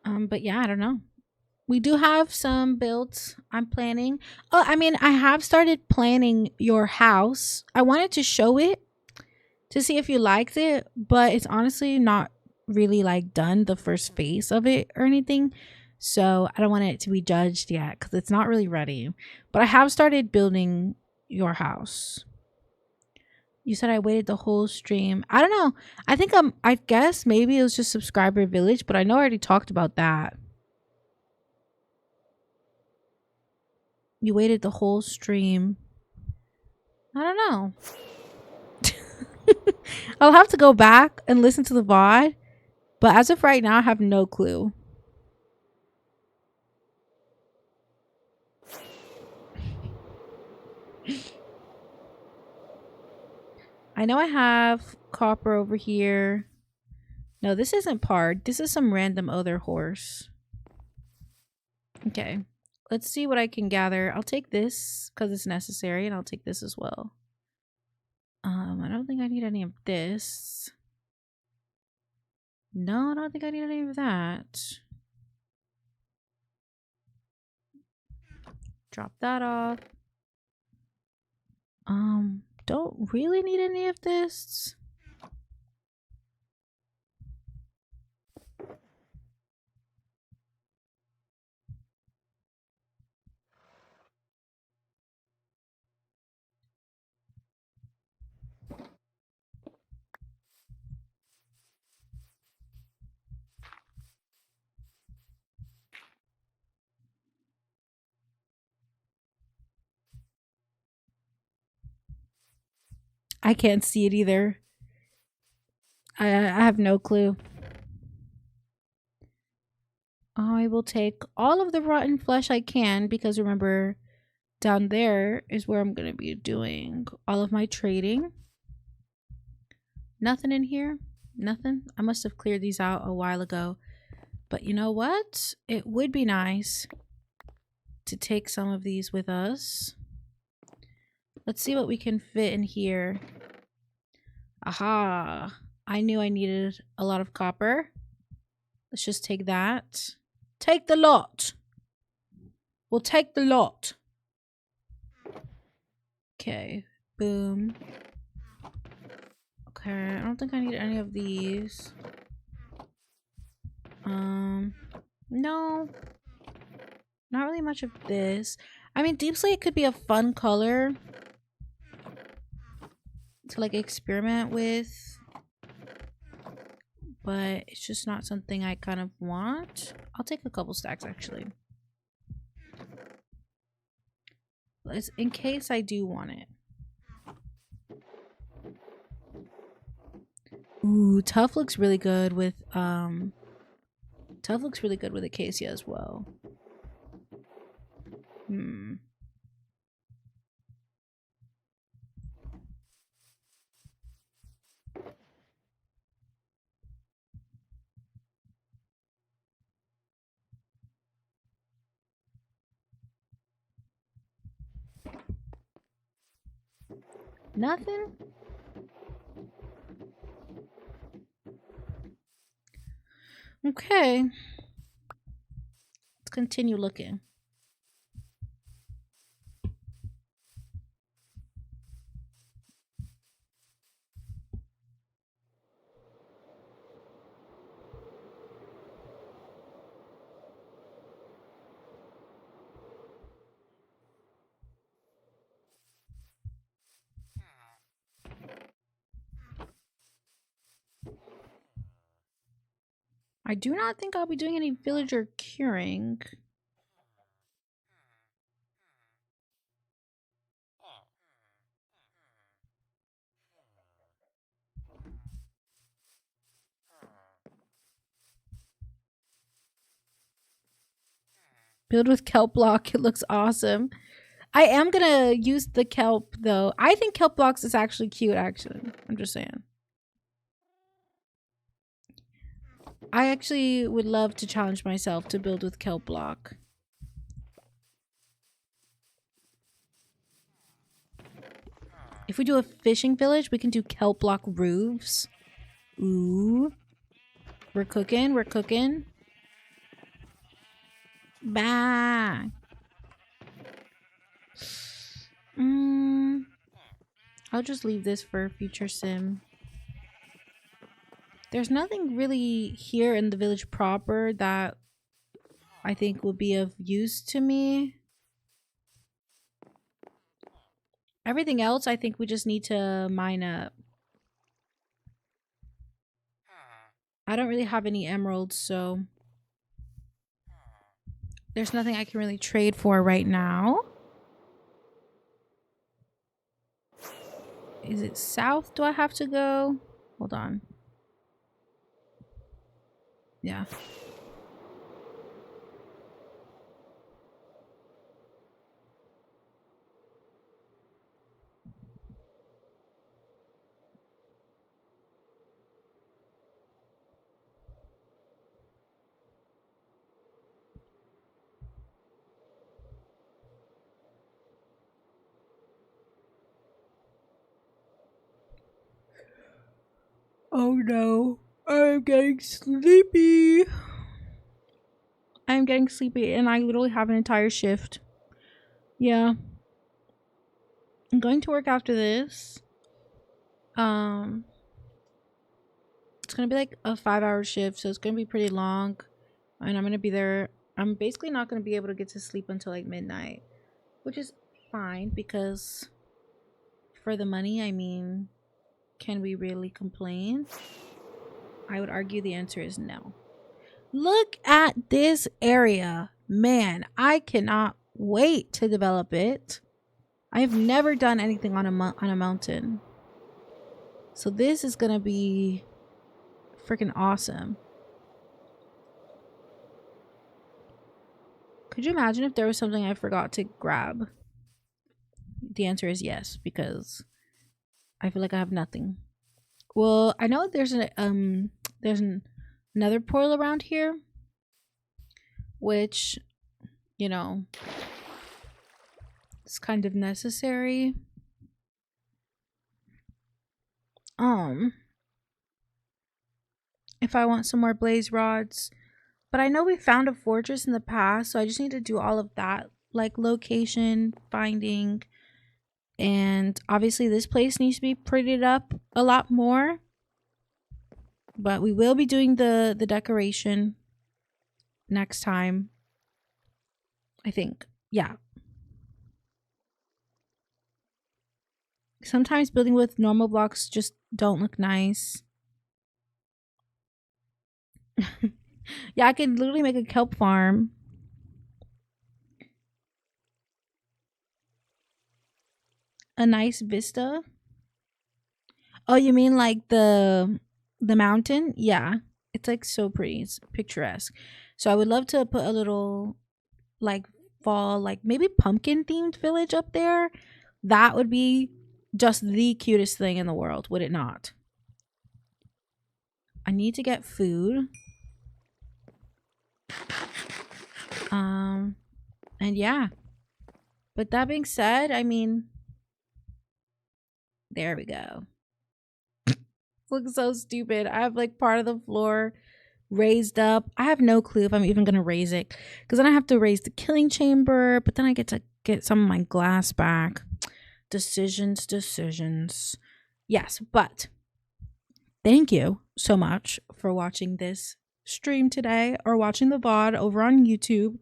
But yeah, I don't know. We do have some builds I'm planning. Oh, I mean, I have started planning your house. I wanted to show it to see if you liked it, but it's honestly not really like done the first phase of it or anything. So I don't want it to be judged yet because it's not really ready. But I have started building your house. You said I waited the whole stream. I don't know. I guess maybe it was just subscriber village, but I know I already talked about that. You waited the whole stream. I don't know. I'll have to go back and listen to the VOD. But as of right now, I have no clue. I know I have copper over here. No, this isn't Pard. This is some random other horse. Okay. Let's see what I can gather. I'll take this because it's necessary, and I'll take this as well. I don't think I need any of this. No, I don't think I need any of that. Drop that off. Don't really need any of this. I can't see it either. I have no clue. I will take all of the rotten flesh I can, because remember, down there is where I'm going to be doing all of my trading. Nothing in here? Nothing? I must have cleared these out a while ago. But you know what? It would be nice to take some of these with us. Let's see what we can fit in here. Aha! I knew I needed a lot of copper. Let's just take that. Take the lot! We'll take the lot. Okay. Boom. Okay, I don't think I need any of these. No. Not really much of this. I mean, deep slate could be a fun color to like experiment with, but it's just not something I kind of want. I'll take a couple stacks actually, in case I do want it. Ooh, tough looks really good with acacia as well. Nothing? Okay. Let's continue looking. I do not think I'll be doing any villager curing. Build with kelp block. It looks awesome. I am gonna use the kelp though. I think kelp blocks is actually cute, actually. I'm just saying. I actually would love to challenge myself to build with kelp block. If we do a fishing village, we can do kelp block roofs. Ooh. We're cooking. We're cooking. Bah. I'll just leave this for a future sim. There's nothing really here in the village proper that I think will be of use to me. Everything else, I think we just need to mine up. I don't really have any emeralds, so there's nothing I can really trade for right now. Is it south? Do I have to go? Hold on. Yeah. Oh no. I'm getting sleepy. I'm getting sleepy and I literally have an entire shift. Yeah. I'm going to work after this. It's gonna be like a 5-hour shift, so it's gonna be pretty long. And I'm gonna be there. I'm basically not gonna be able to get to sleep until like midnight, which is fine because for the money, I mean, can we really complain? I would argue the answer is no. Look at this area. Man, I cannot wait to develop it. I've never done anything on a mountain. So this is gonna be freaking awesome. Could you imagine if there was something I forgot to grab? The answer is yes, because I feel like I have nothing. Well, I know there's another portal around here, which, you know, is kind of necessary. If I want some more blaze rods, but I know we found a fortress in the past, so I just need to do all of that, like location finding, and obviously this place needs to be prettied up a lot more. But we will be doing the decoration next time, I think. Yeah. Sometimes building with normal blocks just don't look nice. Yeah, I could literally make a kelp farm. A nice vista. Oh, you mean like the mountain? Yeah. It's like so pretty. It's picturesque. So I would love to put a little like fall, like maybe pumpkin themed village up there. That would be just the cutest thing in the world, would it not? I need to get food. And yeah. But that being said, I mean, there we go. Looks so stupid. I have like part of the floor raised up. I have no clue if I'm even gonna raise it, because then I have to raise the killing chamber, but then I get to get some of my glass back. Decisions. Yes, but thank you so much for watching this stream today, or watching the VOD over on YouTube.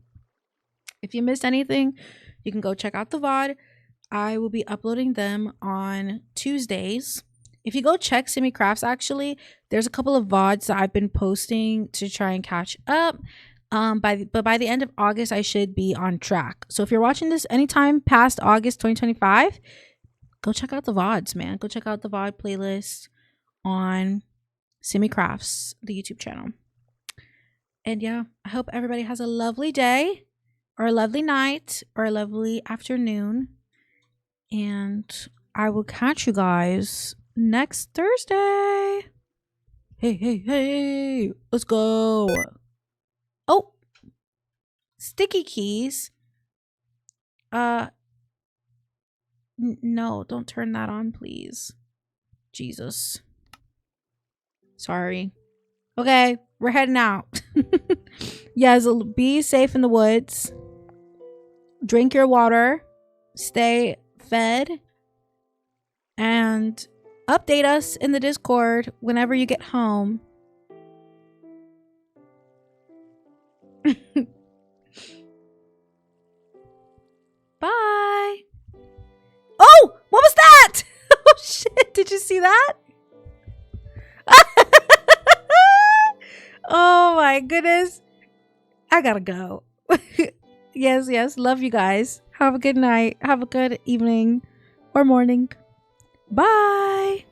If you missed anything, you can go check out the VOD. I will be uploading them on Tuesdays. If you go check Simi Crafts, actually, there's a couple of VODs that I've been posting to try and catch up. But by the end of August, I should be on track. So if you're watching this anytime past August 2025, go check out the VODs, man. Go check out the VOD playlist on Simi Crafts, the YouTube channel. And yeah, I hope everybody has a lovely day, or a lovely night, or a lovely afternoon. And I will catch you guys next Thursday. Hey, let's go. Oh, sticky keys. No, don't turn that on, please. Jesus. Sorry. Okay, we're heading out. Yes, be safe in the woods. Drink your water. Stay fed. And update us in the Discord whenever you get home. Bye. Oh, what was that? Oh shit, did you see that? Oh my goodness. I gotta go. Yes. Love you guys. Have a good night. Have a good evening or morning. Bye.